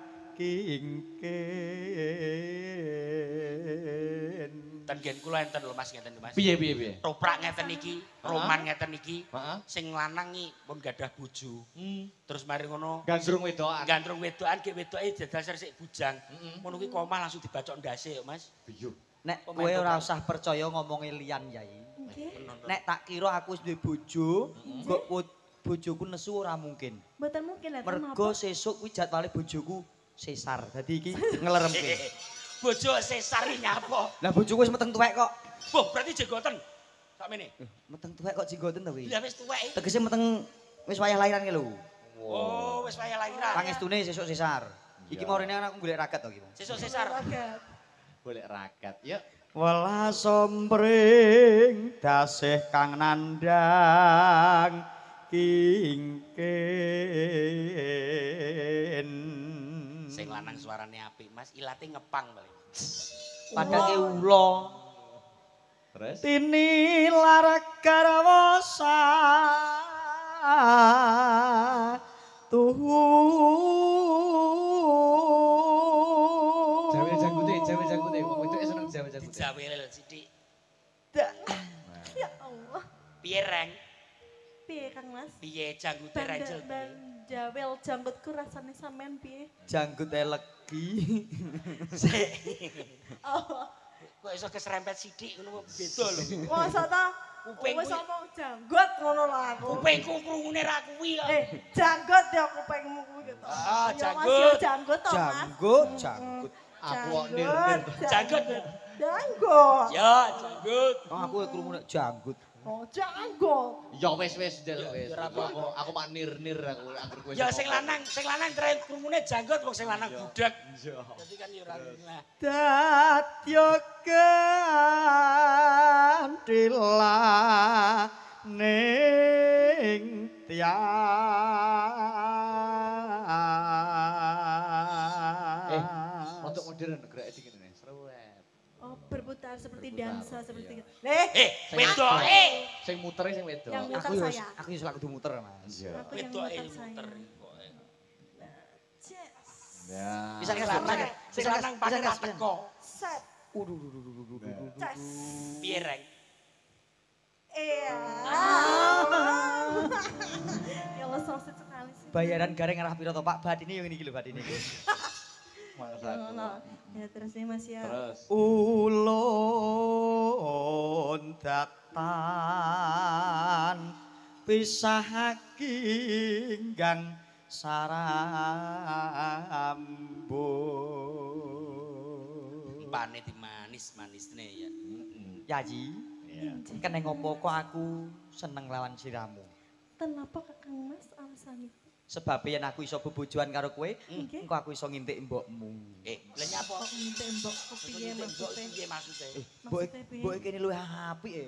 kingkin. Ten gen kula enten lho Mas ngeten lho Mas. Piye? Toprak ngeten iki, roman ngeten iki. Heeh. Sing lanang iki pun gadah bojo. Terus mari ngono Gandrung wedokan. gandrung wedokan ki wedoke dadasar sik bujang. Ngono kuwi komah langsung dibacok ndase yo Mas. Iya. Nek kowe ora usah percaya ngomongi liyan Yai. nggih. Nek tak kira aku wis duwe bojo, kok bojoku nesu ora mungkin. Mboten mungkin lah Mergo sesuk kuwi jadwale bojoku sesar. Dadi iki ngeleremke. Bojo sesar iki nyapa? Lah bojoku wis meteng tuwek kok. Boh, berarti jegoten. Sakmene. Meteng tuwek kok jenggoten to kuwi. Lah wis tuwek iki. Tegese meteng wis wayah lahiran ki lho. Oh, wis wayah lahiran. Pangestune sesuk sesar. Iki maurine aku golek raket to iki. Sesuk sesar. Golek rakat. Yuk. Welas sombring dasih kang nandang kingkin. Sing lanang suarane apik, Mas. Ilate ngepang paling. Padange ula. Terus. Tinilar garwasa tuhu. Jawe janggute. Wong wedoke seneng jawe janggute. Dijawel sithik. Ya Allah. Piye reng? Piye Kang Mas? Piye janggute Rachel? Jawel janggutku rasane sampean piye? Janggut legi. Sik. Oh, Kok iso keserempet sithik ngono beda lho. masa ta? Kuping Wis kuwi- omong janggut ngono lho aku. Kupingku krungune ra kuwi kok. Janggut ya kupingmu kuwi gitu. Ah, Ya, Mas, janggut. ya, janggut to, Mas. Janggut. Aku kok nir-nir. Janggut. Janggut. Ya, janggut. Oh, aku krungu janggut. Oh, janggut. Ya wis Del wis. Ya, Aku mak nir-nir aku anggere kowe. Ya sing lanang tren krungune janggut wong sing lanang budak. Iya. Dadi kan ya ora nah. Dadya kandila ning tiang. Untuk modern gerak iki ngene. Seruet. Oh, berputar seperti Berputar, dansa seperti iya. gitu. Wedoke. Sing mutere sing wedok. Yang muter Aku yo saya. aku yo kudu muter, Mas. Iya. Aku yang Wedoke muter saya. muter. Yes. Ya. Bisa Sing gas, lanang, sing lanang pakai bisa gas, teko. Set. Ces. Piye reng? Iya. Ya Allah, sosit sekali sih. Bayaran gareng arah piro to, Pak? Badine yo ngene iki lho badine. Ya, ya terus nih Mas ya. Terus. Ulun datan pisahakinggang sarambung. Pane di manis-manisne ya. Yayi, kene ngopo kok aku seneng lawan siramu. Kenapa Kakang Mas alasannya? Sebab yen aku iso bebojoan karo kowe, Nggih. engko aku iso ngintik mbokmu. Lha nyapa? Kok minta mbok kepiye maksudnya? Piye maksude? Maksudnya piye? Mbok kene luwih apik e.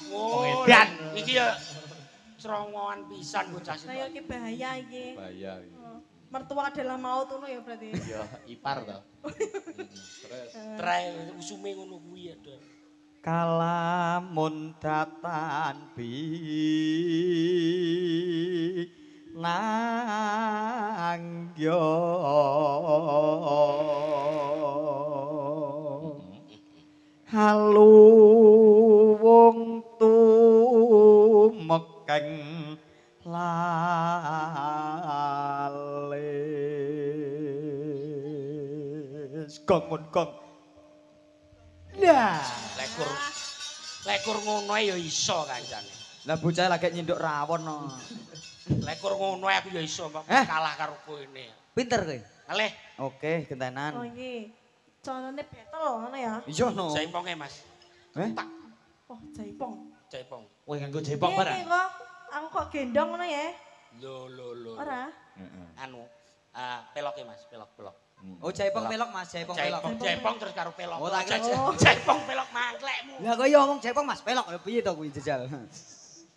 Oh, Edan. iki ya cerongoan pisan bocah Nah, ya sih. iki bahaya iki. Bahaya. Oh, mertua adalah maut ngono ya berarti. Ya ipar to. Terus. Trai usume ngono kuwi ada. Kalamun datan bi nangyo halu wong tumekeng lales gong gong. Nah, Lekur ngono ae ya iso kancane. lah bocah lagi nyinduk rawon no. Lekur ngono ae aku ya iso Mbak, Eh? kalah karo kowe. Pinter kowe. Aleh, Oke, Oh gentenan. iki. Conone betel ngono ya. Iya no. jaiponge Mas. Eh? Tak Oh, jaipong. jaipong. Kowe nganggo jepong Piye barang. iki kok? Aku kok gendong ngono ya? Lho. Ora. Anu, peloke Mas, pelok. Oh, jaipong pelok Mas, jaipong pelok. Jaipong terus karo pelok. Oh, tak kira jaipong pelok mangklekmu. Lah kok iya ngomong jaipong Mas, pelok lho piye to kuwi jejal.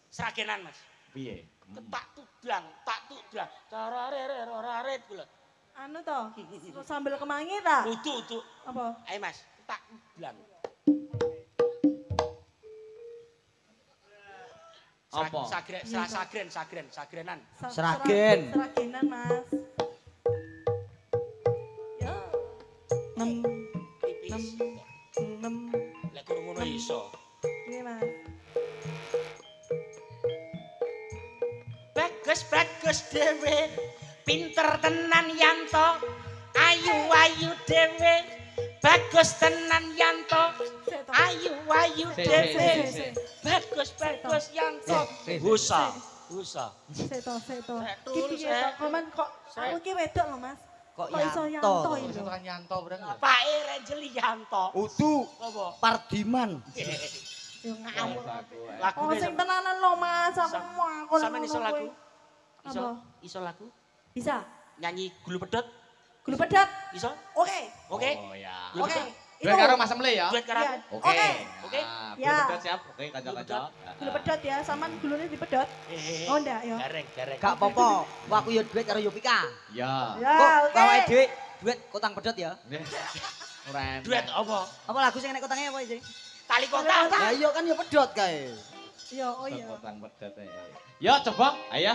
Seragenan Mas. Piye? Tak tudlang. Tararereroraret kula. Anu to, sambil kemangi ta? Udu. Apa? Ayo Mas, tak tudlang. Apa? Sagrenan. Seragen. Seragenan Mas. Ya. Tipis. Lek kurang ngono iso. Piye Mas? Bagus dhewe. Pinter tenan Yanto. Ayu dhewe. Bagus tenan Yanto. Ayu dhewe. Bagus Yanto. Usa. Seto. Setul, Ki piye to? Komen kok aku ki wedok lho Mas. Kok iso Yanto? Yanto Iso itu? tekan Yanto bareng lho. Pake Renjel Yanto. Udu Apa? Pardiman. Yo ngawur. Lagu Oh sing tenanan lho Mas, aku Sampeyan iso lagu? Apa? Iso lagu? Bisa. Nyanyi Gulu Pedot? Gulu pedat. Iso? Oke. Oke? Oh ya. Gulu Oke. Pedot? Duet karo Mas Emle ya? Duet karo Iya. aku? Oke. Oke. Ah, Ya. belum siap. Oke, kanca-kanca. Gulu pedot ya, saman gulune dipedot. Oh ndak ya. Gareng. Gak apa-apa, kok aku yo duet karo Yopika. Ya. Ya, Kok oke. awake dhewe duet kotang pedot ya. Ora enak. Duet apa? Apa lagu sing nek kotangnya apa sih? Tali kota. Ya iya kan yo pedot kae. Yo, oh iya. Kotang pedet ya. Coba, ayo.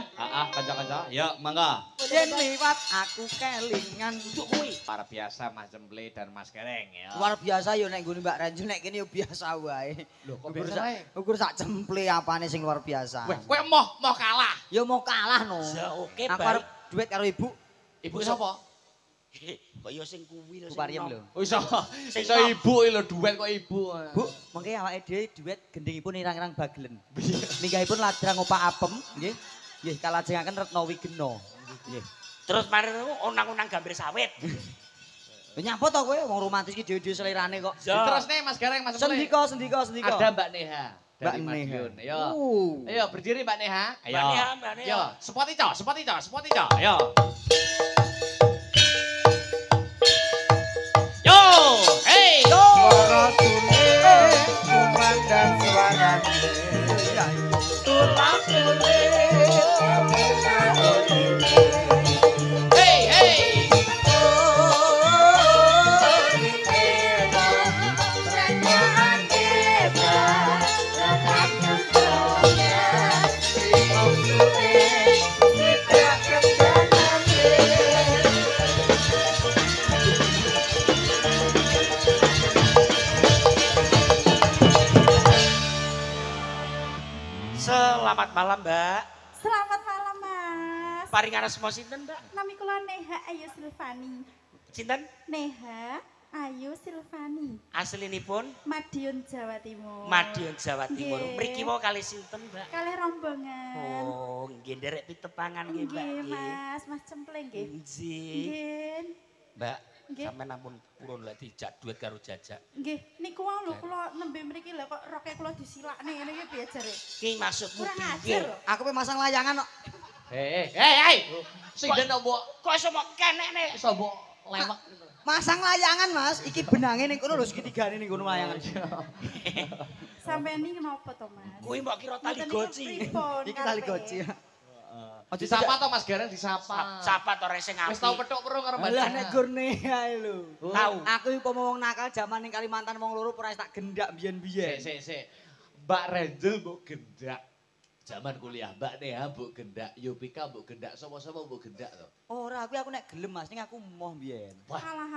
Kanca-kanca. Ya, mangga. Yen liwat aku kelingan. Untuk kuwi. Para biasa Mas Emle dan Mas Kereng ya. Luar biasa yo nek nggone Mbak Renju nek kene yo biasa wae. Loh, kok Ukur biasa wae? Ukur sak cemple apane sing luar biasa. Weh, kowe mau kalah. Yo mau kalah no. Ya oke Aku baik. arep duet karo ibu. Ibu sapa? Kok yo sing kuwi lho. Bu Pariem lho. Oh iso. Sing Iso nom. ibu lho duet kok ibu. Bu, mengke awake dhewe duet gendhingipun irang-irang bagelen. Ninggalipun ladrang opak apem, nggih. Nggih, kalajengaken Retno Wigena. Nggih. Terus mari onang-onang gambar sawit. Lho nyapa to kowe wong romantis ki dhewe-dhewe selerane kok. Ya. Terus nih Mas Kereng, Mas Emle. Sendika. Ada Mbak Neha Mbak dari Neha. Madiun. Ayo. Oh. Ayo berdiri Mbak Neha. Ayo. Mbak Neha. Ayo, spot ijo. Ayo. Yo, hey. Suara sulit kumandang suarane tulang kulit Hey. Selamat malam, Mbak. Selamat malam Mas. Paringan asma sinten, Mbak? Nami kula Neha Ayu Silvani. Sinten? Neha Ayu Silvani. Aslinipun Madiun Jawa Timur. Madiun Jawa Timur. Nggih. Mriki wau kalih sinten, Mbak? Kalih rombongan. Oh, nggih nderek pitepangan nggih, Mbak. Nggih Mas Cempleng nggih. Nggih. Nggih. Mbak, Nggih. sampeyan ampun purun lek dijak duet karo Jajak. Nggih, niku wau lho kula nembe mriki lho kok roke kula disilakne ngene iki piye jare? Ki maksudmu Kurang piye? ajar lho. Aku pe masang layangan kok. Hey. Sing den mbok Kok iso mok kenekne? iso mbok lewat. Masang layangan, Mas. Iki benange ning kono lho segitigane ning kono layangan. Sampeyan iki napa to, Mas? Kuwi mbok kira tali Mboten niku goci. pripun Iki tali karepe? goci. Aja Disapa to Mas Kereng disapa. Sapa to rek sing Wis tau apik? petuk perung karo Mbak Lah Neha. nek gurne ae lho. Tahu. Aku iki umpama wong nakal jaman ning Kalimantan wong loro ora tak gendak biyen-biyen. Sik. Mbak Renjel mbok gendak. Zaman kuliah Mbak Neha mbok gendak, Yopika mbok gendak, sapa-sapa mbok gendak to. Ora, aku nek gelem Mas, ning aku moh biyen. Halah.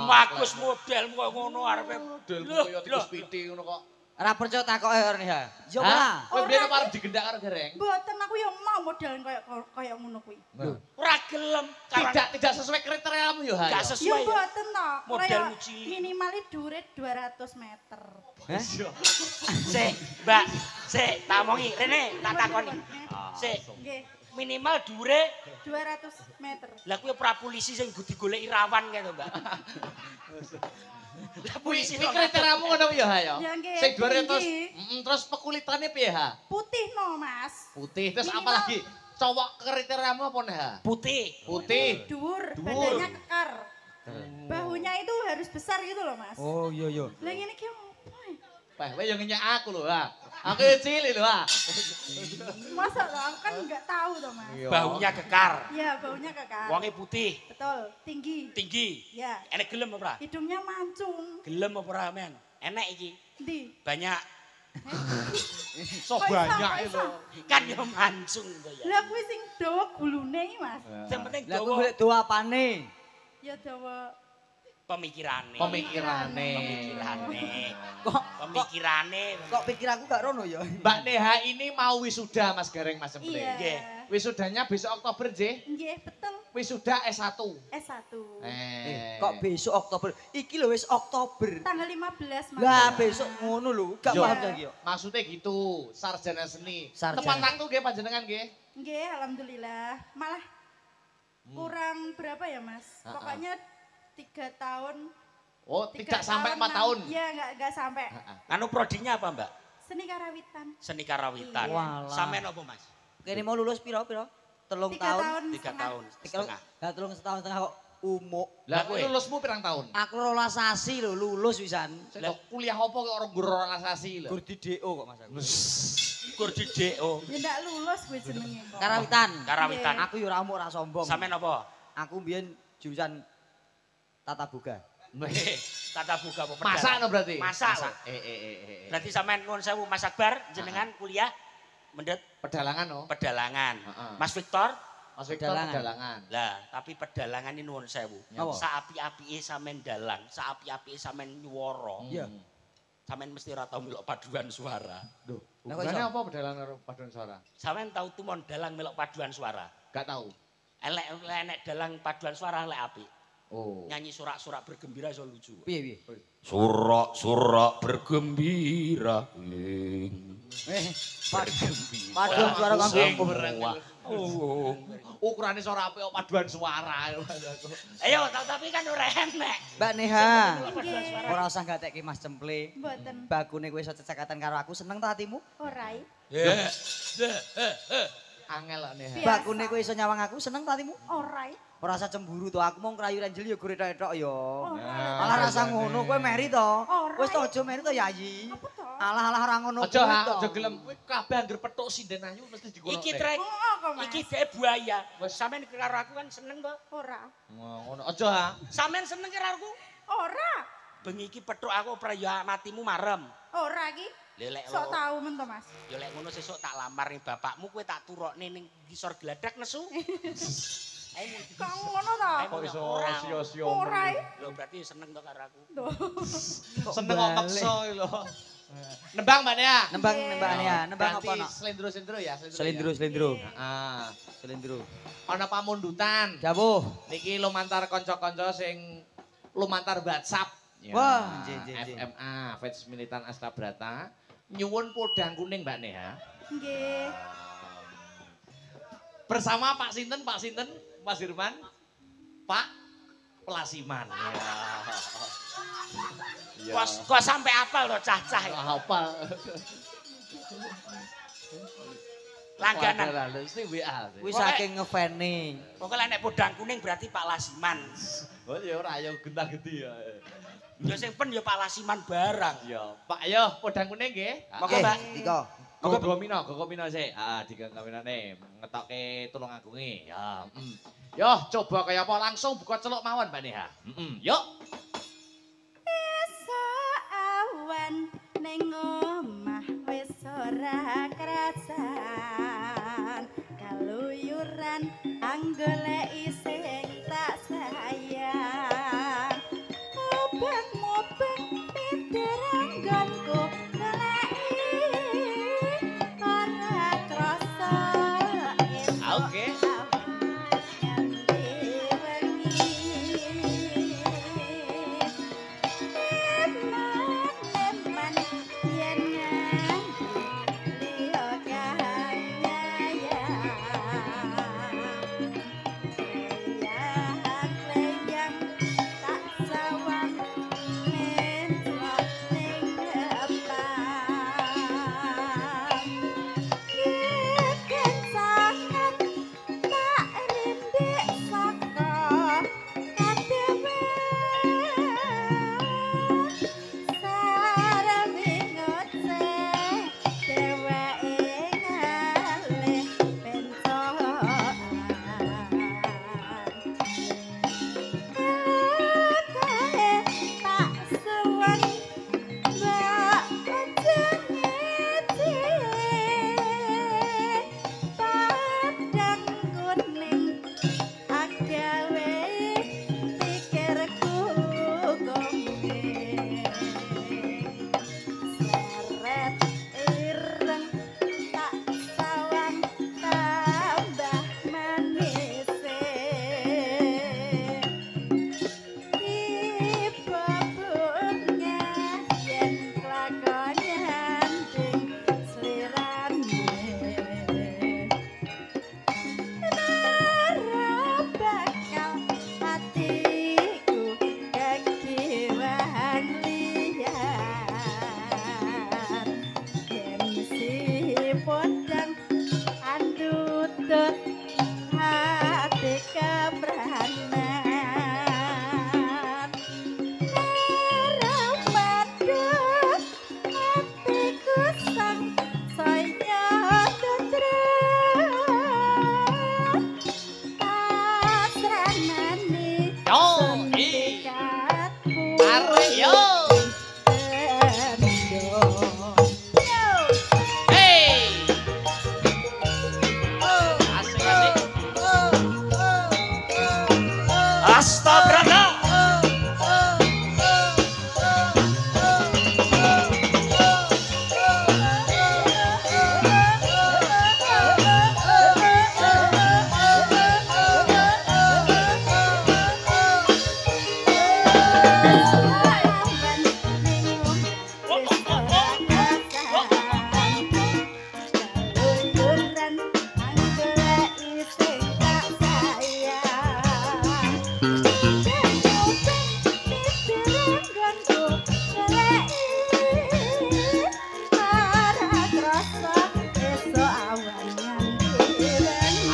Bagus modelmu kok ngono arepe. Modelmu kaya tikus piti ngono kok. Ora percaya takoke ora nih ha. Yo ora. Hah? Kowe biyen apa arep digendak karo Gereng? Mboten aku ya mau model kaya ngono kuwi. Ora gelem karena Tidak sesuai kriteriamu yo ha. gak Ya sesuai. ya. mboten to. Modelmu cilik. Minimal dhuwure 200 meter. Sik, Mbak. Sik, tak omongi. Rene, tak takoni. Sik, Nggih, minimal dhuwure 200 meter. lah kuwi pra polisi sing digoleki rawan kae to, Mbak. Lah polisi Kuwi kriteriamu ngono yo ha yo. Ya, nggih, Sing 200. tinggi. Terus pekulitannya piye ha? Putih no, Mas. Putih terus apa Minimal lagi? cowok kriteriamu apa nih? Putih. Putih. Dhuwur, Dhuwur. badannya kekar. Bahunya itu harus besar gitu loh, Mas. Oh iya iya. Lah ngene ki apa ya? Wah, yang ngenyak aku loh, ha. Aku yang cilik loh, ha. Masa loh, aku kan nggak tahu toh, Mas. Baunya kekar. Iya, baunya kekar. Wonge putih. Betul, tinggi. Tinggi. Ya, Enek gelem apa ora? hidungnya mancung. Gelem apa ora men? Enek iki. Ndi? Banyak. So Kok iso, banyak kok itu. iso? Kan yo mancung to ya. Lah kuwi sing dawa gulune iki, Mas. Sing penting Lah kuwi dawa golek do apane? Ya dawa pemikirane. Pemikirane. Kok Pemikirane. kok pikir aku gak rono ya? Mbak Neha ini mau wisuda Mas Gareng Mas Emple. Iya. Nggih. Wisudanya besok Oktober, J. Nggih, betul. Wisuda S1. S1. Kok besok Oktober? Iki lho wis Oktober. Tanggal 15 Mas. Lah besok ngono lho, gak Yo. paham lagi yo. Maksudnya gitu, sarjana seni. Sarjana. Tepat waktu nggih panjenengan nggih. Nggih, alhamdulillah. Malah kurang berapa ya, Mas? Pokoknya 3 tahun. Oh, 3 tidak sampai 4 tahun. Iya, enggak sampai. Anu prodinya apa, Mbak? Seni karawitan. Seni karawitan. Iya. Walah. Sampean apa, Mas? Kene mau lulus piro? 3 3 tahun. tahun. 3 setengah. tahun setengah. Lah 3 tahun setengah kok umuk. Lah kowe? lulusmu pirang tahun? Aku 12 sasi lho lulus wisan. Lah kuliah apa kok orang guru organisasi lho. Gur di DO kok Mas aku. Kur di DO. Ya enggak lulus gue jenenge kok. Karawitan. Karawitan. Aku yo ora umuk ora sombong. Sampean apa? Aku mbiyen jurusan tata boga. Tata buka apa? Masak no berarti? Masak. Berarti Berarti sampean nuwun sewu Mas Akbar jenengan kuliah mendet pedalangan no. pedalangan. Heeh. Mas Victor Mas Victor Pedalangan. pedalangan. lah, tapi pedalangan ini nuwun sewu. Apa? Saapi-apike sampean dalang, saapi-apike sampean nyuwara. Iya. Sampean mesti ora tau melok paduan suara. Duh, Lah, kok hubungannya iso? apa pedalangan karo paduan suara? Sampean tau tumon dalang melok paduan suara. Gak tahu. Elek dalang paduan suara elek apik. Oh. Nyanyi surak-surak bergembira iso lucu. Piye piye? Surak-surak bergembira. Paduan suara kanggo Sing hukum. bereng. Oh. Ukurannya suara apik kok paduan suara. Ayo, tapi kan ora enek. Mbak Neha. Paduan suara. Ora usah gatekke Mas Cemple. Mboten. Bagune kowe iso cecakatan karo aku seneng ta atimu? Ora. Angel kok nih. Biasa. Bagune kowe iso nyawang aku seneng ta atimu? Ora. Ora usah cemburu to, aku mau ngrayu Ranjel ya gore tok ya. Ora. Alah rasa ngono kowe meri to. Ora. Wis to aja meri to Yayi. Apa to? Alah ora ngono. Aja kuwi ha, to. aja gelem kowe kabeh anggere petuk sinden ayu mesti digono. Iki trek. Oh, kok Mas? Iki dhek buaya. Sampeyan karo aku kan seneng to. Ora. Ngono aja ha. Sampeyan seneng karo aku. Ora. Bengi iki petuk aku praya matimu marem. Ora iki. Lelek Sok tahu men to, Mas. Ya lek ngono sesuk tak lamar ning bapakmu kowe tak turokne ning ngisor gladak nesu. Ayo Kok ngono to? Kok iso Ora. sia-sia. Ora. Lho berarti seneng to karo aku. Tuh. Seneng kok maksa lho. Nembang Mbak Nea. Nembang ya, nembang apa Ganti no? selendro-selendro ya, Selindro, ya. selindro. Heeh. Selindro. Ana pamundutan. Jawuh. Niki lumantar kanca-kanca sing lumantar WhatsApp. Wah, nggih. FMA, Feds Militan Astabrata. Nyuwun podang kuning Mbak Neha. Nggih. Bersama Pak Sinten, Mas Firman, Pak Pelasiman. Ya. Kok sampai apal to cah-cah. Apa? Langganan. Wadah, mesti WA. Kuwi saking ngefane. Pokoknya nek podang kuning berarti Pak Lasiman. Oh ya ora ayo gentah-genti ya. Ya sing pen ya Pak Lasiman barang. Ya, Pak yo podang kuning nggih. Monggo, Mbak. Diko. Gogomino sik. Digaminane ngetokke tulung agunge. Ya, Yo, coba kaya apa langsung buka celuk mawon Mbak Neha. Yuk. Esok awan ning omah wis ora krasan. Kaluyuran anggoleki sing tak sayang. Mubeng pideranggonku goleki ora krasa. Oke.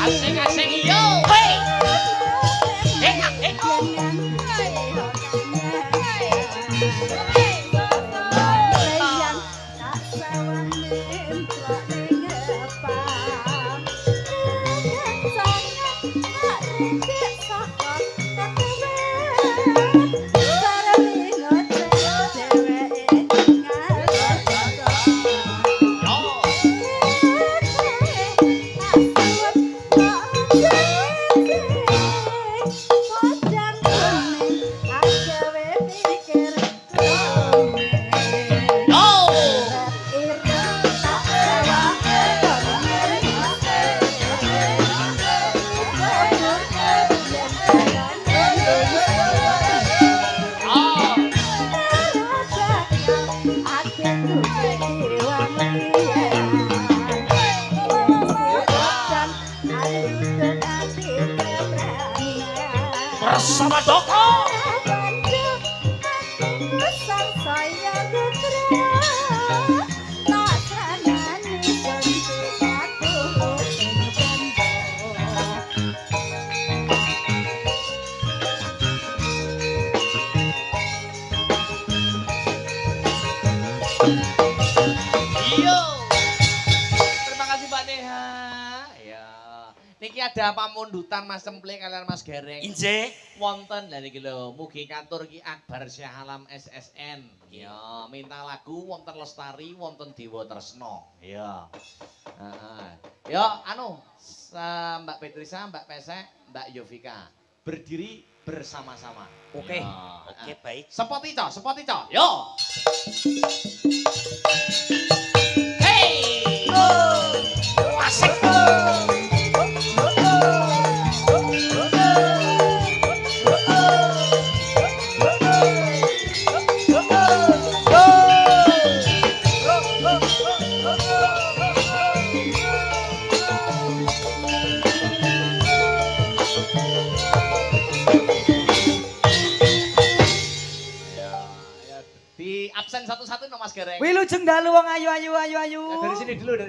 Asik-asik yo. Hei. Bersama Doko. Iyo. Terima kasih Mbak Neha. Ya. Niki ada pamundutan Mas Semple kalian Mas Gereng. Inje. Wonten lha niki lho, mugi katur Ki Akbar Syah Alam SSN. Ya, minta lagu wonten Lestari, wonten Dewa Tresna. Ya. Heeh. Ya, Mbak Petrisa, Mbak Pesek, Mbak Yovika. Berdiri bersama-sama. Oke. Ya. Oke, baik. Sepot ico. Yo. Hey! Asik. Di absen satu-satu no Mas Gereng. Wilujeng dalu wong ayu. Ya, dari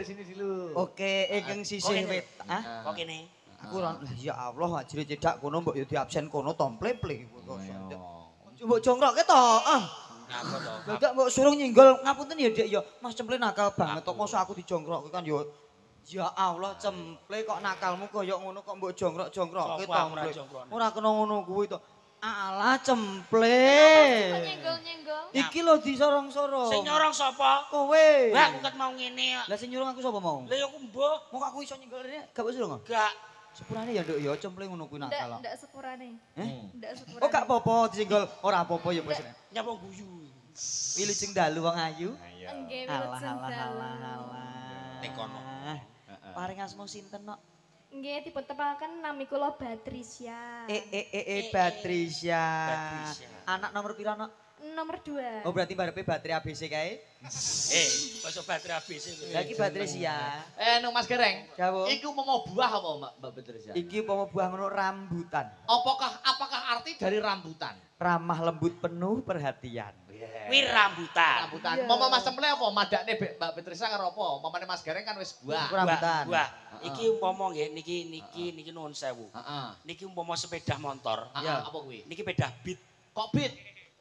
sini dulu. Oke, ingkang sisih Oke. wet. Ah. Kok kene? Aku ora ya Allah ajine cedak kono mbok yo di absen kono tomple-ple. Ayo. Mbok jongkroke to. Ngapa to? Dadak mbok suruh nyenggol ngapunten ya Dek ya. Mas Cemple nakal banget kok mosok aku dijongkroke kan yo. Ya Allah Cemple kok nakalmu koyo ngono kok mbok jongkrok-jongkroke Sopo aku ora tomple. jongkrokne? Ora kena ngono kuwi to. Alah Cemple. Nyenggol-nyenggol. Iki lho disorong-sorong. Sing nyorong sapa? Kowe. Lah aku ket mau ngene. Lah sing nyuruh aku sapa mau? Lah ya aku mbah. Mau aku iso nyenggol rene gak wis lho. Gak. Sepurane ya Nduk ya Cemple ngono kuwi nakal. Ndak sepurane. Ndak sepurane. Oh gak apa-apa disenggol ora apa-apa ya wis. Nyapa guyu. Wilujeng dalu wong ayu. Nggih, Alah wilujeng alah dalu. alah alah. Ning kono. Paring asma sinten nok? Nggih, dipun tepaken nami kula Batrisya. Batrisya. Batrisya. Anak nomor pira nok? Nomor 2. Oh berarti barepe baterai ABC kae. Masuk baterai ABC kuwi. Lah iki Batrisya. No Mas Gereng. Jawo. Iku mau buah apa Mbak Petrisa? Iki umpama buah ngono rambutan. Apakah arti dari rambutan? Ramah lembut penuh perhatian. Kuwi rambutan. Rambutan. Mama Mas Semple apa? Madakne Mbak Petrisa karo apa? Mamane Mas Gereng kan wis buah. Iku rambutan. Buah. Iki umpama nggih niki nuwun sewu. Heeh. Niki umpama sepeda motor. Apa kuwi? Niki peda beat. Kok bit?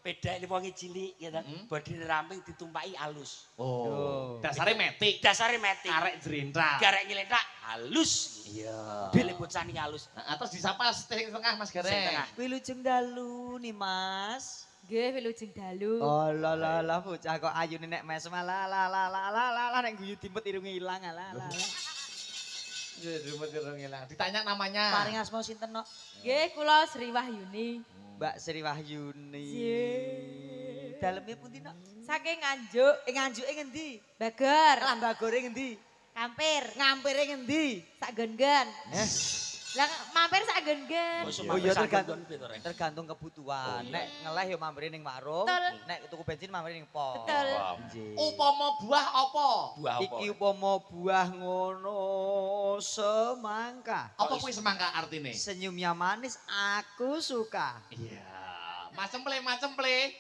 Peda ini wonge cilik gitu. Bodine ramping ditumpaki alus. Oh. Dasare metik. Dasare metik. Arek jrentak. Garek nyelentak halus. Iya. Bele bocah niki halus. Terus disapa sing tengah Mas Gereng. Sing tengah. Wilujeng dalu nih Mas. Nggih, wilujeng dalu. Oh la la la bocah kok ayune nek mesem la la la la la la nek guyu dimpet irunge ilang la la la. Ditanya namanya. Paring asma sinten nok? Nggih, kula Sri Wahyuni. Mbak Sri Wahyuni. Daleme pundi nok? Saking Nganjuk, Nganjuke ngendi? Bagor, Lah Bagore ngendi? Kampir, Ngampire ngendi? sak gen-gen. Lah mampir sak gen-gen. Oh iya tergantung kebutuhan. Nek ngeleh yo mampir ning warung, Betul. nek tuku bensin mampir ning pos. Betul. Nggih. Upama buah apa? Buah apa? Iki upama buah ngono semangka. Apa kuwi semangka artine? Senyumnya manis aku suka. Iya. Macem ple.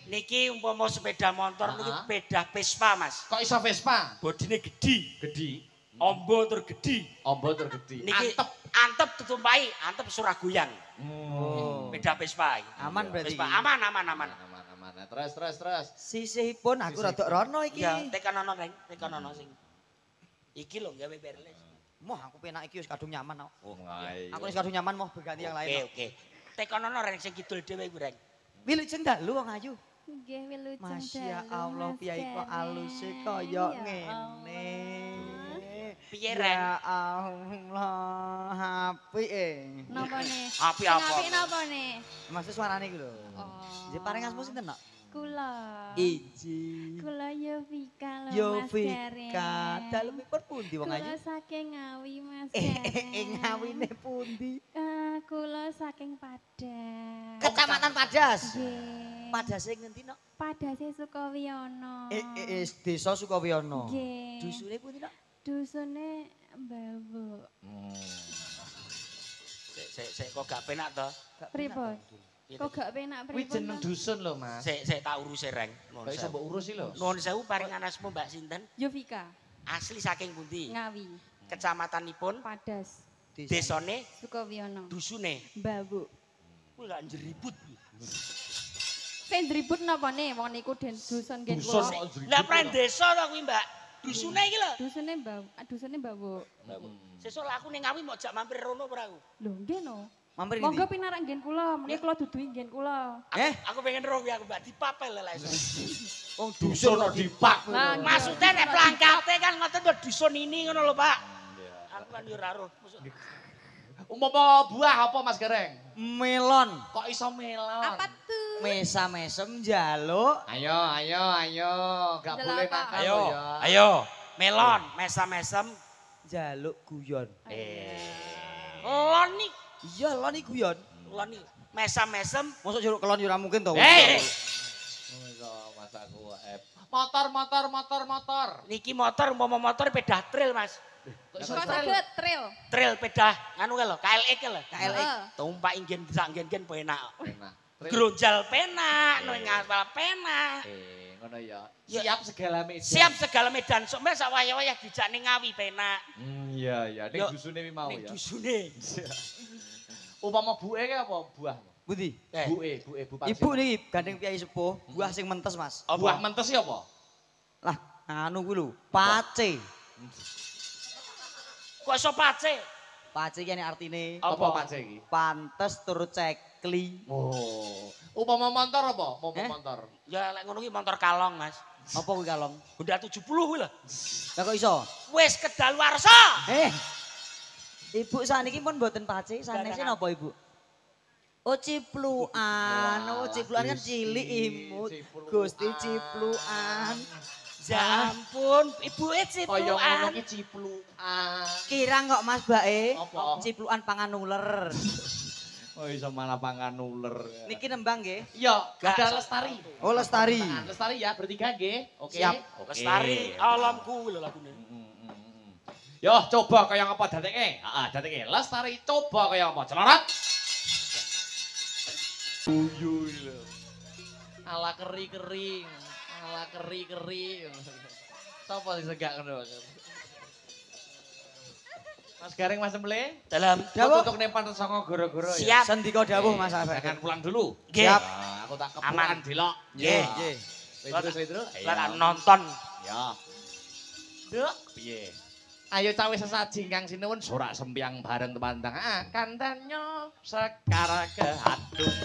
Niki umpama sepeda motor niki sepeda Vespa, Mas. Kok iso Vespa? Bodine gedhi. Gedhi. Ombo tur gedhi. Ombo tur gedhi. Niki antep tutumpahi, antep surah goyang. Oh. Beda Vespa. Aman berarti. Vespa aman. Aman. Terus. Sisihipun aku rada rono iki. Ya, tekanono reng, tekanono sing. Iki lho gawe berles. Moh aku penak iki wis kadung nyaman kok. Oh, iya. Aku wis kadung nyaman mau berganti yang lain. Oke. Tekanono reng sing kidul dhewe iku reng. Wilujeng dalu wong ayu. Nggih wilujeng dalu. Masya Allah piyai kok aluse kaya ngene. Piye reng? Ya Allah, apike. Nopone? Api apa? Apik nopone? Maksud suarane iku lho. Oh. Jadi paring asmu sinten, Nok? Kula. Iji. Kula Yovika lho Mas Yovika, Gareng. dalemipun pundi wong ayu? Kula saking Ngawi Mas Ngawine pundi? Kula saking Padang. Kecamatan Padas. Nggih. Padase ngendi, Nok? Padase Sukowiyono. Desa Sukowiyono. Nggih. Dusune pundi, Nok? Dusune Mbawuk. Sik kok gak penak to? Pripun? Kok gak penak Kuwi pripun? jeneng dusun lho, Mas. Sik tak urusi reng. Kok iso mbok urusi lho? Nuwun sewu paringan asma Mbak sinten? Yovika. Asli saking pundi? Ngawi. Kecamatanipun, Padas. desane, Sukowiyono. dusune. Mbawuk. Kuwi lak njeribut. Sing dribut napane wong niku dusun ngen Dusun kula. kok dribut. Lah pren desa to kuwi, Mbak. Dusune iki lho. Dusune Mbawuk. Sesuk aku ning Ngawi mau jak mampir rono ora aku. Lho nggih no. Mampir Monggo ngendi? pinarak ngen kula, meniki kula duduhi ngen kula. Aku pengen roh aku Mbak dipapel lek iso. Wong Dusun kok dipak. Lah, Maksudnya nek plangkate kan ngoten to dusun ini ngono lho, Pak. Aku kan yo ora roh. Umpama buah apa Mas Gareng? Melon. Kok iso melon? Apa tuh? Mesa mesem njaluk. Ayo. Gak Delok boleh apa? nakal Ayo, lho ya. ayo. Melon, mesam-mesem. Njaluk guyon. Lon nih, Iya, lon iki guyon. lon nih. Mesam-mesem. Mosok jeruk kelon yo ora mungkin to. Mas aku motor. Niki motor, umpama motor pedah trail, Mas. Kok iso Kok trail? saged trail? Trail pedah anu ke lho, KLX ke lho. KLX. Tumpak ingin sak nggen penak. Enak. Trail. Gronjal penak, nang aspal penak. Ngono ya. Siap segala medan. Siap segala medan. Sok mek sak wayah-wayah dijak ning Ngawi penak. Iya. Ning Yo, dusune wi mau Ning ya. dusune. Umpama buke ki apa buah? Pundi? Buke bupati. Ibu niki gandeng piyai sepuh, buah sing mentes, Mas. Buah mentes ki apa? Lah, anu kuwi lho, pace. Kok iso pace? Pace kene artine Apa pace iki? pantes tur cekli. Oh. Umpama motor apa? Motor. Ya lek ngono ki motor kalong, Mas. Apa kuwi kalong? Honda 70 kuwi lho. Lah kok iso? Wis kedaluwarsa. Ibu saniki pun mboten pace, sanese napa Ibu? Oh cipluan, kan cilik imut. Gusti cipluan. Ya ampun, ibuke Kaya ngono ciplukan. ki ciplukan. Kirang kok Mas Bae. Apa? Cipluan pangan uler. Oh iso malah pangan uler. Niki nembang nggih. Iya, Gak, ada lestari. Oh Lestari. Pangan lestari ya bertiga nggih. Oke. Siap. Lestari alamku lho lagune. Yo coba kaya apa dateke? Heeh, dateke. Lestari coba kaya apa? Celorot. Guyu lho. Ala keri-keri. Ala keri-keri. Sopo sing segak ngono? Mas Gareng Mas Emble, Dalam Dawuh. untuk nempan songo goro-goro ya. siap. Sendika dawuh Mas Jangan Afek. pulang dulu. Nggih. Siap. Nah, aku tak Aman. kepulan dilok. Nggih. Nggih. Terus. Lah nonton. Ya. Duk, piye? Ayo cawe sesaji kang sinuwun sorak sempiang bareng temandang akan danyo sekara kehadung.